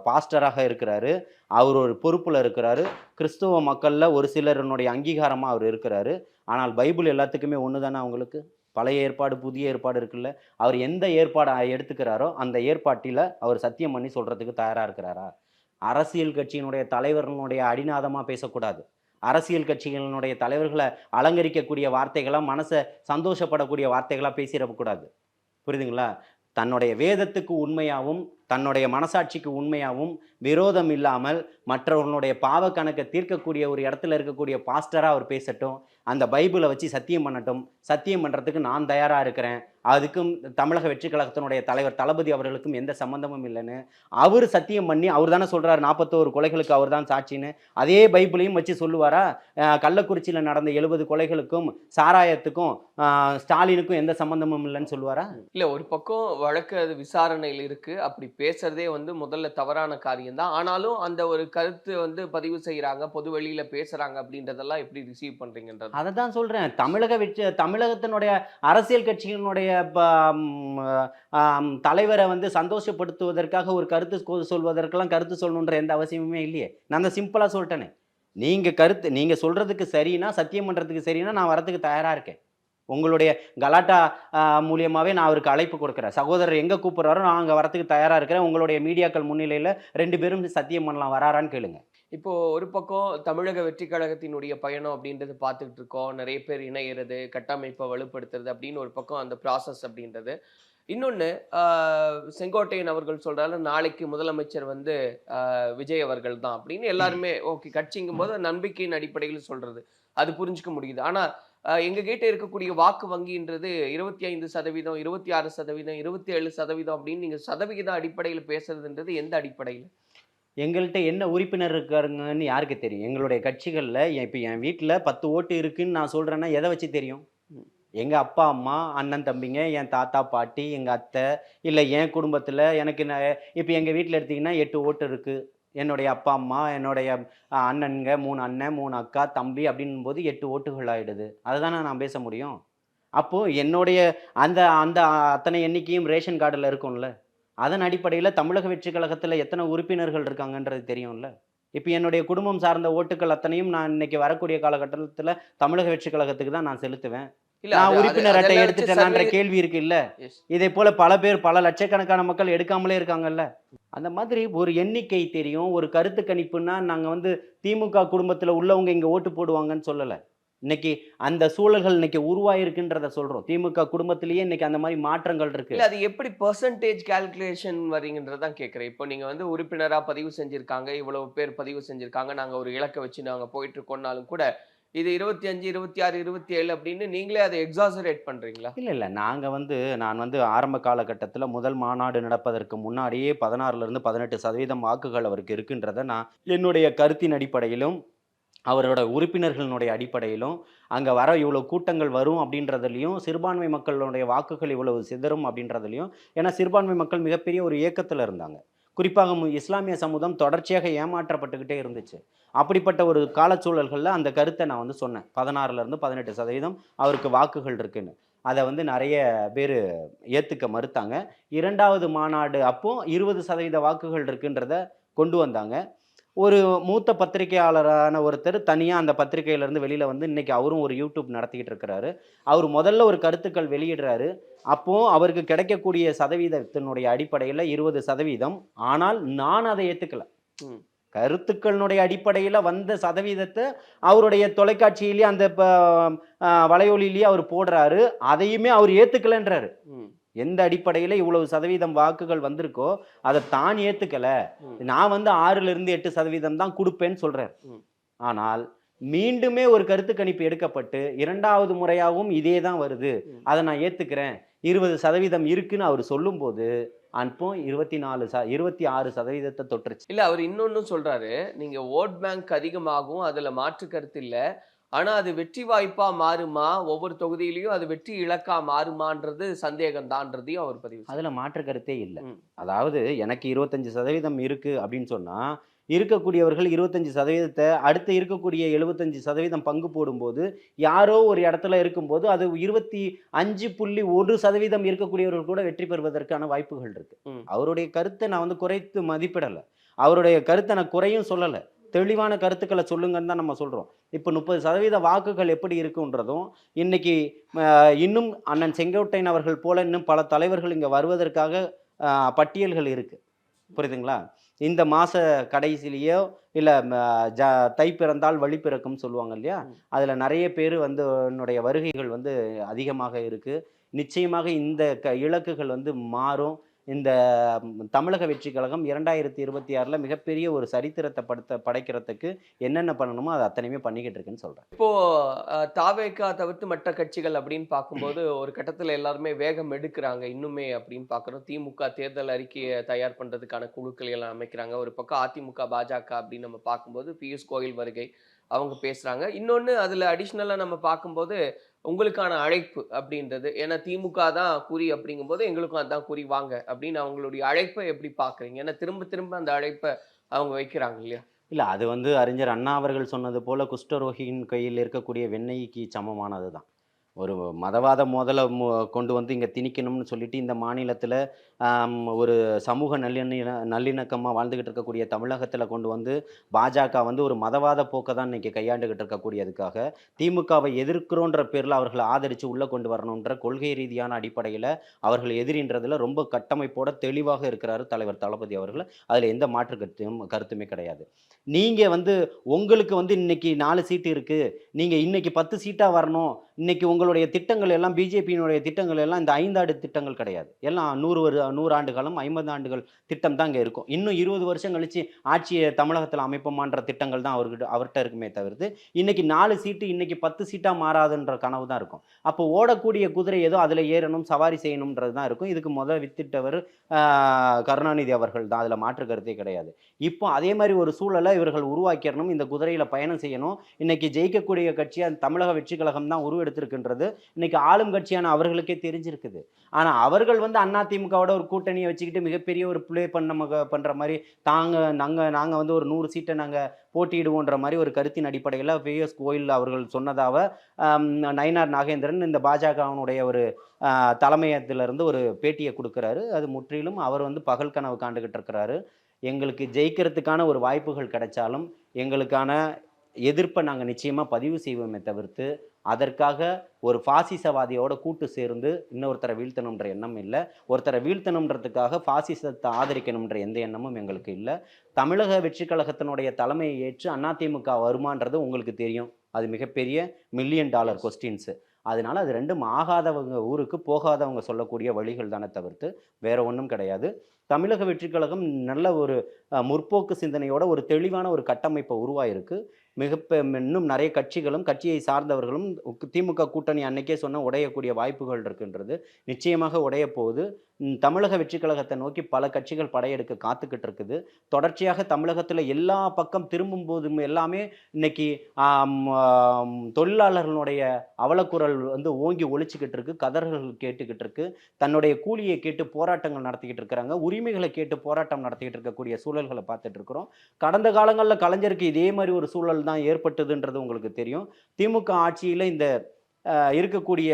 பாஸ்டராக இருக்கிறாரு. அவர் ஒரு பொறுப்புல இருக்கிறாரு. கிறிஸ்துவ மக்கள்ல ஒரு சிலருடைய அங்கீகாரமா அவர் இருக்கிறாரு. ஆனால் பைபிள் எல்லாத்துக்குமே ஒண்ணு தானே அவங்களுக்கு. பழைய ஏற்பாடு, புதிய ஏற்பாடு இருக்குல்ல. அவர் எந்த ஏற்பாட எடுத்துக்கிறாரோ, அந்த ஏற்பாட்டில அவர் சத்தியம் பண்ணி சொல்றதுக்கு தயாரா இருக்கிறாரா? அரசியல் கட்சியினுடைய தலைவர்களுடைய அடிநாதமா பேசக்கூடாது. அரசியல் கட்சிகளினுடைய தலைவர்கள அலங்கரிக்கக்கூடிய வார்த்தைகளா, மனச சந்தோஷப்படக்கூடிய வார்த்தைகளா பேசிறக்கூடாது. புரியுதுங்களா? தன்னுடைய வேதத்துக்கு உண்மையாவும், தன்னுடைய மனசாட்சிக்கு உண்மையாவும், விரோதம் இல்லாமல் மற்றவர்களுடைய பாவ கணக்கை தீர்க்கக்கூடிய ஒரு இடத்துல இருக்கக்கூடிய பாஸ்டரா அவர் பேசட்டும். அந்த பைபிளை வச்சு சத்தியம் பண்ணட்டும். சத்தியம் பண்றதுக்கு நான் தயாரா இருக்கிறேன். அதுக்கும் தமிழக வெற்றி கழகத்தினுடைய தலைவர் தளபதி அவர்களுக்கும் எந்த சம்பந்தமும் இல்லைன்னு அவர் சத்தியம் பண்ணி, அவர் தானே சொல்றாரு 41 கொலைகளுக்கு அவர் தான் சாட்சின்னு. அதே பைபிளையும் வச்சு சொல்லுவாரா? கள்ளக்குறிச்சியில் நடந்த 70 கொலைகளுக்கும் சாராயத்துக்கும் ஸ்டாலினுக்கும் எந்த சம்பந்தமும் இல்லைன்னு சொல்லுவாரா? இல்ல ஒரு பக்கம் வழக்கு அது விசாரணையில் இருக்கு. அப்படி பேசுறதே வந்து முதல்ல தவறான காரியம் தான். ஆனாலும் அந்த ஒரு கருத்து வந்து பதிவு செய்யறாங்க, பொது வெளியில பேசுறாங்க அப்படின்றதெல்லாம் எப்படி ரிசீவ் பண்றீங்கன்றது. அதை தான் சொல்றேன். தமிழகத்தினுடைய அரசியல் கட்சியினுடைய தலைவரை வந்து சந்தோஷப்படுத்துவதற்காக ஒரு கருத்து சொல்வதற்கெல்லாம் கருத்து சொல்லணுன்ற எந்த அவசியமுமே இல்லையே. நான் தான் சிம்பிளா சொல்லிட்டேனே. நீங்க சொல்றதுக்கு சரின்னா, சத்தியம் பண்றதுக்கு சரின்னா நான் வரதுக்கு தயாரா இருக்கேன். உங்களுடைய கலாட்டா மூலியமாவே நான் அவருக்கு அழைப்பு கொடுக்குறேன். சகோதரர் எங்க கூப்பிடுறாரோ நான் அங்க வரதுக்கு தயாரா இருக்கிறேன். உங்களுடைய மீடியாக்கள் முன்னிலையில 2 பேரும் சத்தியம் பண்ணலாம், வராரான்னு கேளுங்க. இப்போ ஒரு பக்கம் தமிழக வெற்றி கழகத்தினுடைய பயணம் அப்படின்றது பார்த்துக்கிட்டு இருக்கோம். நிறைய பேர் இணையிறது, கட்டமைப்பை வலுப்படுத்துறது அப்படின்னு ஒரு பக்கம் அந்த ப்ராசஸ் அப்படின்றது. இன்னொன்னு செங்கோட்டையன் அவர்கள் சொல்றாரு, நாளைக்கு முதலமைச்சர் வந்து விஜய் அவர்கள் தான் அப்படின்னு. எல்லாருமே ஓகே, கட்சிங்கும் போது நம்பிக்கையின் அடிப்படையில் சொல்றது, அது புரிஞ்சுக்க முடியுது. ஆனா எங்க கிட்ட இருக்கக்கூடிய வாக்கு வங்கின்றது 25%, 26%, 27% அப்படின்னு நீங்க சதவிகித அடிப்படையில் பேசுறதுன்றது எந்த அடிப்படையில்? எங்கள்கிட்ட என்ன உறுப்பினர் இருக்காருங்கன்னு யாருக்கு தெரியும்? எங்களுடைய கட்சிகள்ல இப்போ என் வீட்டில் 10 ஓட்டு இருக்குன்னு நான் சொல்றேன்னா எதை வச்சு தெரியும்? எங்க அப்பா அம்மா, அண்ணன் தம்பிங்க, என் தாத்தா பாட்டி, எங்க அத்தை, இல்லை என் குடும்பத்தில் எனக்கு இப்போ எங்கள் வீட்டில் எடுத்தீங்கன்னா 8 ஓட்டு இருக்கு. என்னுடைய அப்பா அம்மா, என்னுடைய அண்ணனுங்க, 3 அண்ணன், 3 அக்கா, தம்பி அப்படின்னும் போது 8 ஓட்டுகள் ஆயிடுது. அதை தானே நான் பேச முடியும். அப்போ என்னுடைய அந்த அந்த அத்தனை எண்ணிக்கையும் ரேஷன் கார்டில் இருக்கும்ல. அதன் அடிப்படையில் தமிழக வெற்றி கழகத்தில் எத்தனை உறுப்பினர்கள் இருக்காங்கன்றது தெரியும்ல. இப்போ என்னுடைய குடும்பம் சார்ந்த ஓட்டுகள் அத்தனையும் நான் இன்னைக்கு வரக்கூடிய காலகட்டத்தில் தமிழக வெற்றி கழகத்துக்கு தான் நான் செலுத்துவேன். நான் உறுப்பினர் அட்டை எடுத்துட்டேனான்ற கேள்வி இருக்கு இல்ல. இதே போல பல பேர், பல லட்சக்கணக்கான மக்கள் எடுக்காமலே இருக்காங்கல்ல. அந்த மாதிரி ஒரு எண்ணிக்கை தெரியும். ஒரு கருத்து கணிப்புன்னா நாங்க வந்து திமுக குடும்பத்துல உள்ளவங்க இங்க ஓட்டு போடுவாங்கன்னு சொல்லல. இன்னைக்கு அந்த சூழல்கள் இன்னைக்கு உருவாயிருக்குன்றத சொல்றோம். திமுக குடும்பத்திலேயே இன்னைக்கு அந்த மாதிரி மாற்றங்கள் இருக்கு. இல்ல அது எப்படி பெர்சன்டேஜ் கால்குலேஷன் வரீங்கன்றதான் கேட்கிறேன். இப்போ நீங்க வந்து உறுப்பினரா பதிவு செஞ்சிருக்காங்க, இவ்வளவு பேர் பதிவு செஞ்சிருக்காங்க, நாங்க ஒரு இலக்கை வச்சு நாங்க போயிட்டு இருக்கோம்னாலும் கூட இது 25, 26, 27 அப்படின்னு நீங்களே அதை எக்ஸாசரேட் பண்றீங்களா? இல்ல நான் வந்து ஆரம்ப காலகட்டத்தில் முதல் மாநாடு நடப்பதற்கு முன்னாடியே 16% 18% வாக்குகள் அவருக்கு இருக்குன்றத நான் என்னுடைய கருத்தின் அடிப்படையிலும் அவரோட உறுப்பினர்களுடைய அடிப்படையிலும் அங்கே வர இவ்வளோ கூட்டங்கள் வரும் அப்படின்றதுலையும், சிறுபான்மை மக்களுடைய வாக்குகள் இவ்வளவு சிதறும் அப்படின்றதுலையும், ஏன்னா சிறுபான்மை மக்கள் மிகப்பெரிய ஒரு இயக்கத்தில் இருந்தாங்க. குறிப்பாக இஸ்லாமிய சமூகம் தொடர்ச்சியாக ஏமாற்றப்பட்டுக்கிட்டே இருந்துச்சு. அப்படிப்பட்ட ஒரு காலச்சூழல்களில் அந்த கருத்தை நான் வந்து சொன்னேன். 16% 18% அவருக்கு வாக்குகள் இருக்குன்னு. அதை வந்து நிறைய பேர் ஏற்றுக்க மறுத்தாங்க. 2வது மாநாடு அப்போ 20% வாக்குகள் இருக்குன்றத கொண்டு வந்தாங்க. ஒரு மூத்த பத்திரிகையாளரான ஒருத்தர் தனியாக அந்த பத்திரிகையிலேருந்து வெளியில் வந்து இன்னைக்கு அவரும் ஒரு யூடியூப் நடத்திக்கிட்டு இருக்கிறாரு. அவர் முதல்ல ஒரு கருத்துக்கள் வெளியிடுறாரு. அப்போ அவருக்கு கிடைக்கக்கூடிய சதவீதத்தினுடைய அடிப்படையில் 20%. ஆனால் நான் அதை ஏற்றுக்கல. ம். கருத்துக்களினுடைய அடிப்படையில் வந்த சதவீதத்தை அவருடைய தொலைக்காட்சியிலேயே அந்த வலையொலியிலேயே அவர் போடுறாரு. அதையுமே அவர் ஏற்றுக்கலன்றாரு. ம். எந்த அடிப்படையில் இவ்வளவு சதவீதம் வாக்குகள் வந்திருக்கோ அதை தான் ஏற்றுக்கல. நான் வந்து 6லிருந்து 8% தான் கொடுப்பேன்னு சொல்றாரு. ஆனால் மீண்டுமே ஒரு கருத்து கணிப்பு எடுக்கப்பட்டு 2வது முறையாகவும் இதே தான் வருது. அதை நான் ஏற்றுக்கிறேன் 20% இருக்குன்னு அவர் சொல்லும்போது அப்போ 26% தொட்டுருச்சு. இல்ல அவர் இன்னொன்னும் சொல்றாரு, நீங்க ஓட் பேங்க் அதிகமாகும், அதுல மாற்று கருத்து இல்ல. ஆனா அது வெற்றி வாய்ப்பா மாறுமா, ஒவ்வொரு தொகுதியிலையும் அது வெற்றி இலக்கா மாறுமான்றது சந்தேகம் தான்றதையும் அவர் பதிவு செய்றாரு. அதுல மாற்று கருத்தே இல்லை. ம். அதாவது எனக்கு 25% இருக்கு அப்படின்னு சொன்னா இருக்கக்கூடியவர்கள் 25% அடுத்து இருக்கக்கூடிய 75% பங்கு போடும்போது யாரோ ஒரு இடத்துல இருக்கும்போது அது 25.1% இருக்கக்கூடியவர்கள் கூட வெற்றி பெறுவதற்கான வாய்ப்புகள் இருக்கு. அவருடைய கருத்தை நான் வந்து குறைத்து மதிப்பிடலை. அவருடைய கருத்தை நான் குறையும் சொல்லலை. தெளிவான கருத்துக்களை சொல்லுங்கன்னு தான் நம்ம சொல்றோம். இப்போ 30% வாக்குகள் எப்படி இருக்குன்றதும் இன்னைக்கு இன்னும் அண்ணன் செங்கோட்டையன் அவர்கள் போல இன்னும் பல தலைவர்கள் இங்க வருவதற்காக பட்டியல்கள் இருக்கு. புரியுதுங்களா? இந்த மாச கடைசிலேயோ இல்லை தை பிறந்தால் வழி பிறக்கும்னு சொல்லுவாங்க இல்லையா? அதில் நிறைய பேர் வந்து என்னுடைய வருகைகள் வந்து அதிகமாக இருக்கு. நிச்சயமாக இந்த இலக்குகள் வந்து மாறும். இந்த தமிழக வெற்றி கழகம் 2026ல் மிகப்பெரிய ஒரு சரித்திரத்தை படைக்கிறதுக்கு என்னென்ன பண்ணணுமோ அது அத்தனையுமே பண்ணிக்கிட்டு இருக்குன்னு சொல்றேன். இப்போ தாவேகா தவிர்த்து மற்ற கட்சிகள் அப்படின்னு பார்க்கும்போது ஒரு கட்டத்துல எல்லாருமே வேகம் எடுக்கிறாங்க இன்னுமே அப்படின்னு பார்க்குறோம். திமுக தேர்தல் அறிக்கையை தயார் பண்றதுக்கான குழுக்கள் எல்லாம் அமைக்கிறாங்க. ஒரு பக்கம் அதிமுக, பாஜக அப்படின்னு நம்ம பார்க்கும்போது பியூஷ் கோயல் வருகை அவங்க பேசுறாங்க. இன்னொன்னு அதுல அடிஷ்னலா நம்ம பார்க்கும்போது உங்களுக்கான அழைப்பு அப்படின்றது, ஏன்னா திமுக தான் குறி அப்படிங்கும்போது எங்களுக்கும் அதான் குறி வாங்க அப்படின்னு அவங்களுடைய அழைப்பை எப்படி பார்க்குறீங்க? ஏன்னா திரும்ப திரும்ப அந்த அழைப்பை அவங்க வைக்கிறாங்க இல்லையா? இல்லை, அது வந்து அறிஞர் அண்ணா அவர்கள் சொன்னது போல குஷ்டரோகியின் கையில் இருக்கக்கூடிய வெண்ணெய்க்கு சமமானது தான். ஒரு மதவாத முதல்ல கொண்டு வந்து இங்கே திணிக்கணும்னு சொல்லிட்டு இந்த மாநிலத்தில் ஒரு சமூக நல்லிணக்கமாக வாழ்ந்துக்கிட்டு இருக்கக்கூடிய தமிழகத்தில் கொண்டு வந்து பாஜக வந்து ஒரு மதவாத போக்கை தான் இன்றைக்கி கையாண்டுகிட்டு இருக்கக்கூடியதுக்காக திமுகவை எதிர்க்கிறோன்ற பேரில் அவர்களை ஆதரித்து உள்ளே கொண்டு வரணுன்ற கொள்கை ரீதியான அடிப்படையில் அவர்கள் எதிரின்றதில் ரொம்ப கட்டமைப்போட தெளிவாக இருக்கிறாரு தலைவர் தளபதி அவர்கள். அதில் எந்த மாற்று கருத்துமே கிடையாது. நீங்கள் வந்து உங்களுக்கு வந்து இன்னைக்கு 4 சீட்டு இருக்குது, நீங்கள் இன்னைக்கு 10 சீட்டாக வரணும், இன்னைக்கு உங்களுடைய திட்டங்கள் எல்லாம் பிஜேபியினுடைய திட்டங்கள் எல்லாம் இந்த 5 ஆண்டு திட்டங்கள் கிடையாது. எல்லாம் 100 ஆண்டு காலம் 50 ஆண்டுகள் திட்டம் தான் இங்கே இருக்கும். இன்னும் 20 வருஷம் கழிச்சு ஆட்சியை தமிழகத்தில் அமைப்போமான்ற திட்டங்கள் தான் அவர்கிட்ட இருக்குமே தவிர்த்து இன்னைக்கு 4 சீட்டு இன்னைக்கு 10 சீட்டாக மாறாதுன்ற கனவு தான் இருக்கும். அப்போ ஓடக்கூடிய குதிரை ஏதோ அதில் ஏறணும், சவாரி செய்யணுன்றது தான் இருக்கும். இதுக்கு முதல் வித்திட்டவர் கருணாநிதி அவர்கள் தான். அதில் மாற்று கருத்தே கிடையாது. இப்போ அதே மாதிரி ஒரு சூழலை இவர்கள் உருவாக்கிடணும், இந்த குதிரையில் பயணம் செய்யணும். இன்னைக்கு ஜெயிக்கக்கூடிய கட்சியாக தமிழக வெற்றி கழகம் தான் உருவெடுத்திருக்கின்றது. இன்னைக்கு ஆளும் கட்சியான அவர்களுக்கே தெரிஞ்சிருக்குது. ஆனால் அவர்கள் வந்து அதிமுகவோட ஒரு கூட்டணியை வச்சுக்கிட்டு மிகப்பெரிய ஒரு பிளே பண்ணுற மாதிரி நாங்கள் வந்து ஒரு 100 சீட்டை நாங்கள் போட்டியிடுவோன்ற மாதிரி ஒரு கருத்தின் அடிப்படையில் பிஎஸ் கோயில் அவர்கள் சொன்னதாக நயினார் நாகேந்திரன் இந்த பாஜகவினுடைய ஒரு தலைமையத்திலிருந்து ஒரு பேட்டியை கொடுக்குறாரு. அது முற்றிலும் அவர் வந்து பகல் கனவு காண்டுகிட்டு இருக்கிறாரு. எங்களுக்கு ஜெயிக்கிறதுக்கான ஒரு வாய்ப்புகள் கிடைச்சாலும் எங்களுக்கான எதிர்ப்பை நாங்கள் நிச்சயமாக பதிவு செய்வோமே தவிர்த்து அதற்காக ஒரு பாசிசவாதியோட கூட்டு சேர்ந்து இன்னொருத்தரை வீழ்த்தணுன்ற எண்ணம் இல்லை. ஒருத்தரை வீழ்த்தணுன்றதுக்காக பாசிசத்தை ஆதரிக்கணுன்ற எந்த எண்ணமும் எங்களுக்கு இல்லை. தமிழக வெற்றி கழகத்தினுடைய தலைமையை ஏற்று அதிமுக வருமானது உங்களுக்கு தெரியும். அது மிகப்பெரிய $1 மில்லியன் கொஸ்டின்ஸு. அதனால அது ரெண்டும் ஆகாதவங்க ஊருக்கு போகாதவங்க சொல்லக்கூடிய வழிகள் தானே தவிர்த்து வேற ஒன்றும் கிடையாது. தமிழக வெற்றி கழகம் நல்ல ஒரு முற்போக்கு சிந்தனையோட ஒரு தெளிவான ஒரு கட்டமைப்பை உருவாயிருக்கு. இன்னும் நிறைய கட்சிகளும் கட்சியை சார்ந்தவர்களும் திமுக கூட்டணி அன்னைக்கே சொன்ன உடையக்கூடிய வாய்ப்புகள் இருக்குன்றது நிச்சயமாக உடைய போகுது. தமிழக வெற்றி கழகத்தை நோக்கி பல கட்சிகள் படையெடுக்க காத்துக்கிட்டு இருக்குது. தொடர்ச்சியாக தமிழகத்தில் எல்லா பக்கம் திரும்பும் போதும் எல்லாமே இன்னைக்கு தொழிலாளர்களுடைய அவலக்குரல் வந்து ஓங்கி ஒழிச்சுக்கிட்டு இருக்கு, கதறல்கள் கேட்டுக்கிட்டு இருக்கு, தன்னுடைய கூலியை கேட்டு போராட்டங்கள் நடத்திக்கிட்டு இருக்கிறாங்க, உரிமைகளை கேட்டு போராட்டம் நடத்திக்கிட்டு இருக்கக்கூடிய சூழல்களை பார்த்துட்டு இருக்கிறோம். கடந்த காலங்களில் கலைஞருக்கு இதே மாதிரி ஒரு சூழல் தான் ஏற்பட்டதுன்றது உங்களுக்கு தெரியும். திமுக ஆட்சியில் இந்த இருக்கக்கூடிய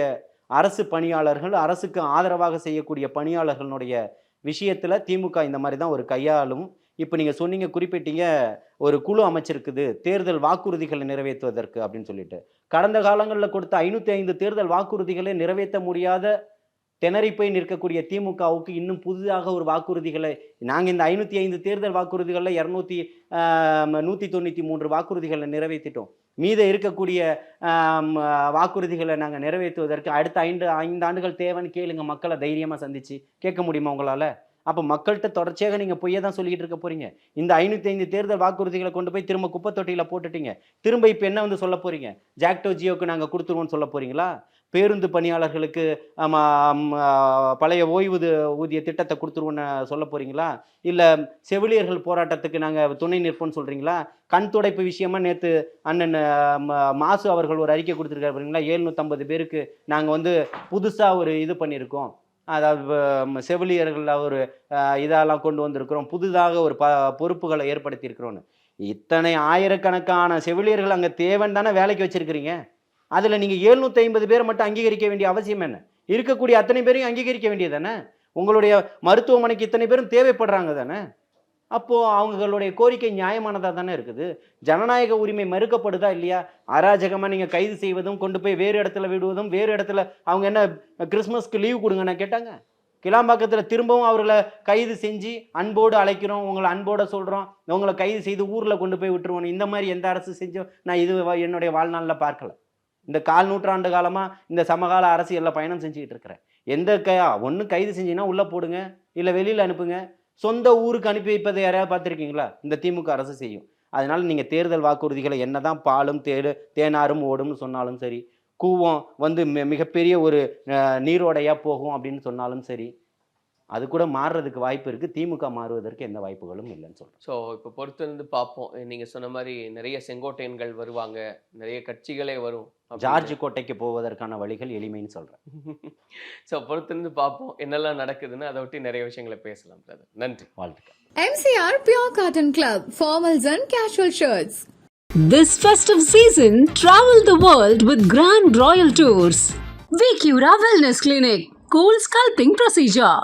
அரசு பணியாளர்கள், அரசுக்கு ஆதரவாக செய்யக்கூடிய பணியாளர்களுடைய விஷயத்தில் திமுக இந்த மாதிரி தான் ஒரு கையாளும். இப்போ நீங்கள் சொன்னீங்க, குறிப்பிட்டீங்க, ஒரு குழு அமைச்சிருக்குது தேர்தல் வாக்குறுதிகளை நிறைவேற்றுவதற்கு அப்படின்னு சொல்லிட்டு. கடந்த காலங்களில் கொடுத்த 505 தேர்தல் வாக்குறுதிகளை நிறைவேற்ற முடியாத திணறி போய் நிற்கக்கூடிய திமுகவுக்கு இன்னும் புதிதாக ஒரு வாக்குறுதிகளை, நாங்கள் இந்த 505 தேர்தல் வாக்குறுதிகளில் 193 வாக்குறுதிகளை நிறைவேற்றிட்டோம். மீத இருக்கக்கூடிய வாக்குறுதிகளை நாங்கள் நிறைவேற்றுவதற்கு அடுத்த 5 ஆண்டுகள் தேவைன்னு கேளுங்க, மக்களை தைரியமாக சந்திச்சு கேட்க முடியுமா உங்களால்? அப்போ மக்கள்கிட்ட தொடர்ச்சியாக நீங்கள் பொய்யை தான் சொல்லிக்கிட்டு இருக்க போறீங்க. இந்த 505 தேர்தல் வாக்குறுதிகளை கொண்டு போய் திரும்ப குப்பை தொட்டியில் போட்டுட்டீங்க. திரும்ப இப்போ என்ன வந்து சொல்ல போறீங்க? ஜாக்டோ ஜியோக்கு நாங்கள் கொடுத்துருவோம்னு சொல்ல போறீங்களா? பேருந்து பணியாளர்களுக்கு பழைய ஊதிய திட்டத்தை கொடுத்துருவோன்னு சொல்ல போறீங்களா? இல்லை செவிலியர்கள் போராட்டத்துக்கு நாங்கள் துணை நிற்போம்னு சொல்றீங்களா? கண் துடைப்பு விஷயமா நேற்று அண்ணன் மாசு அவர்கள் ஒரு அறிக்கை கொடுத்துருக்காரு பாருங்களா, 750 பேருக்கு நாங்கள் வந்து புதுசாக ஒரு இது பண்ணியிருக்கோம், அதாவது செவிலியர்கள் ஒரு இதெல்லாம் கொண்டு வந்திருக்கிறோம், புதிதாக ஒரு பொறுப்புகளை ஏற்படுத்தி இருக்கிறோன்னு. இத்தனை ஆயிரக்கணக்கான செவிலியர்கள் அங்கே தேவன் தானே வேலைக்கு வச்சிருக்கிறீங்க. அதில் நீங்கள் 750 பேரை மட்டும் அங்கீகரிக்க வேண்டிய அவசியம் என்ன? இருக்கக்கூடிய அத்தனை பேரையும் அங்கீகரிக்க வேண்டியது தானே? உங்களுடைய மருத்துவமனைக்கு இத்தனை பேரும் தேவைப்படுறாங்க தானே? அப்போது அவங்களுடைய கோரிக்கை நியாயமானதாக தானே இருக்குது. ஜனநாயக உரிமை மறுக்கப்படுதா இல்லையா? அராஜகமாக நீங்கள் கைது செய்வதும் கொண்டு போய் வேறு இடத்துல விடுவதும், வேறு இடத்துல அவங்க என்ன கிறிஸ்மஸ்க்கு லீவ் கொடுங்கன்னு கேட்டாங்க. கிளாம்பாக்கத்தில் திரும்பவும் அவர்களை கைது செஞ்சு அன்போடு அழைக்கிறோம், உங்களை அன்போடு சொல்கிறோம், உங்களை கைது செய்து ஊரில் கொண்டு போய் விட்டுருவோம். இந்த மாதிரி எந்த அரசு செஞ்சோம் நான் இது என்னுடைய வாழ்நாளில் பார்க்கல. இந்த 4 நூற்றாண்டு காலமாக இந்த சமகால அரசியலில் பயணம் செஞ்சுக்கிட்டு இருக்கிறேன். ஒன்று கைது செஞ்சீங்கன்னா உள்ளே போடுங்க, இல்லை வெளியில் அனுப்புங்க. சொந்த ஊருக்கு அனுப்பி வைப்பதை யாரையாவது பார்த்துருக்கீங்களா? இந்த திமுக அரசு செய்யும். அதனால் நீங்கள் தேர்தல் வாக்குறுதிகளை என்ன தான் பாலும் தேனாரும் ஓடும்னு சொன்னாலும் சரி, கூவம் வந்து மிகப்பெரிய ஒரு நீரோடையாக போகும் அப்படின்னு சொன்னாலும் சரி, அது கூட மாறுறதுக்கு வாய்ப்பு இருக்குது. திமுக மாறுவதற்கு எந்த வாய்ப்புகளும் இல்லைன்னு சொல்கிறேன். ஸோ இப்போ பொறுத்திருந்து பார்ப்போம். நீங்கள் சொன்ன மாதிரி நிறைய செங்கோட்டையன்கள் வருவாங்க, நிறைய கட்சிகளே வரும். ஜார்ஜ் கோட்டைக்கு போவதற்கான வழிகள் எளிமைன்னு சொல்கிறேன். ஸோ பொறுத்திருந்து பார்ப்போம் என்னெல்லாம் நடக்குதுன்னு. அதை ஒட்டி நிறைய விஷயங்களை பேசலாம் பிரதர். நன்றி, வாழ்த்துக்கள். MCR Pure Cotton Club, formals and casual shirts. This festive season, travel the world with Grand Royal Tours. Vicura Wellness Clinic, cool sculpting procedure.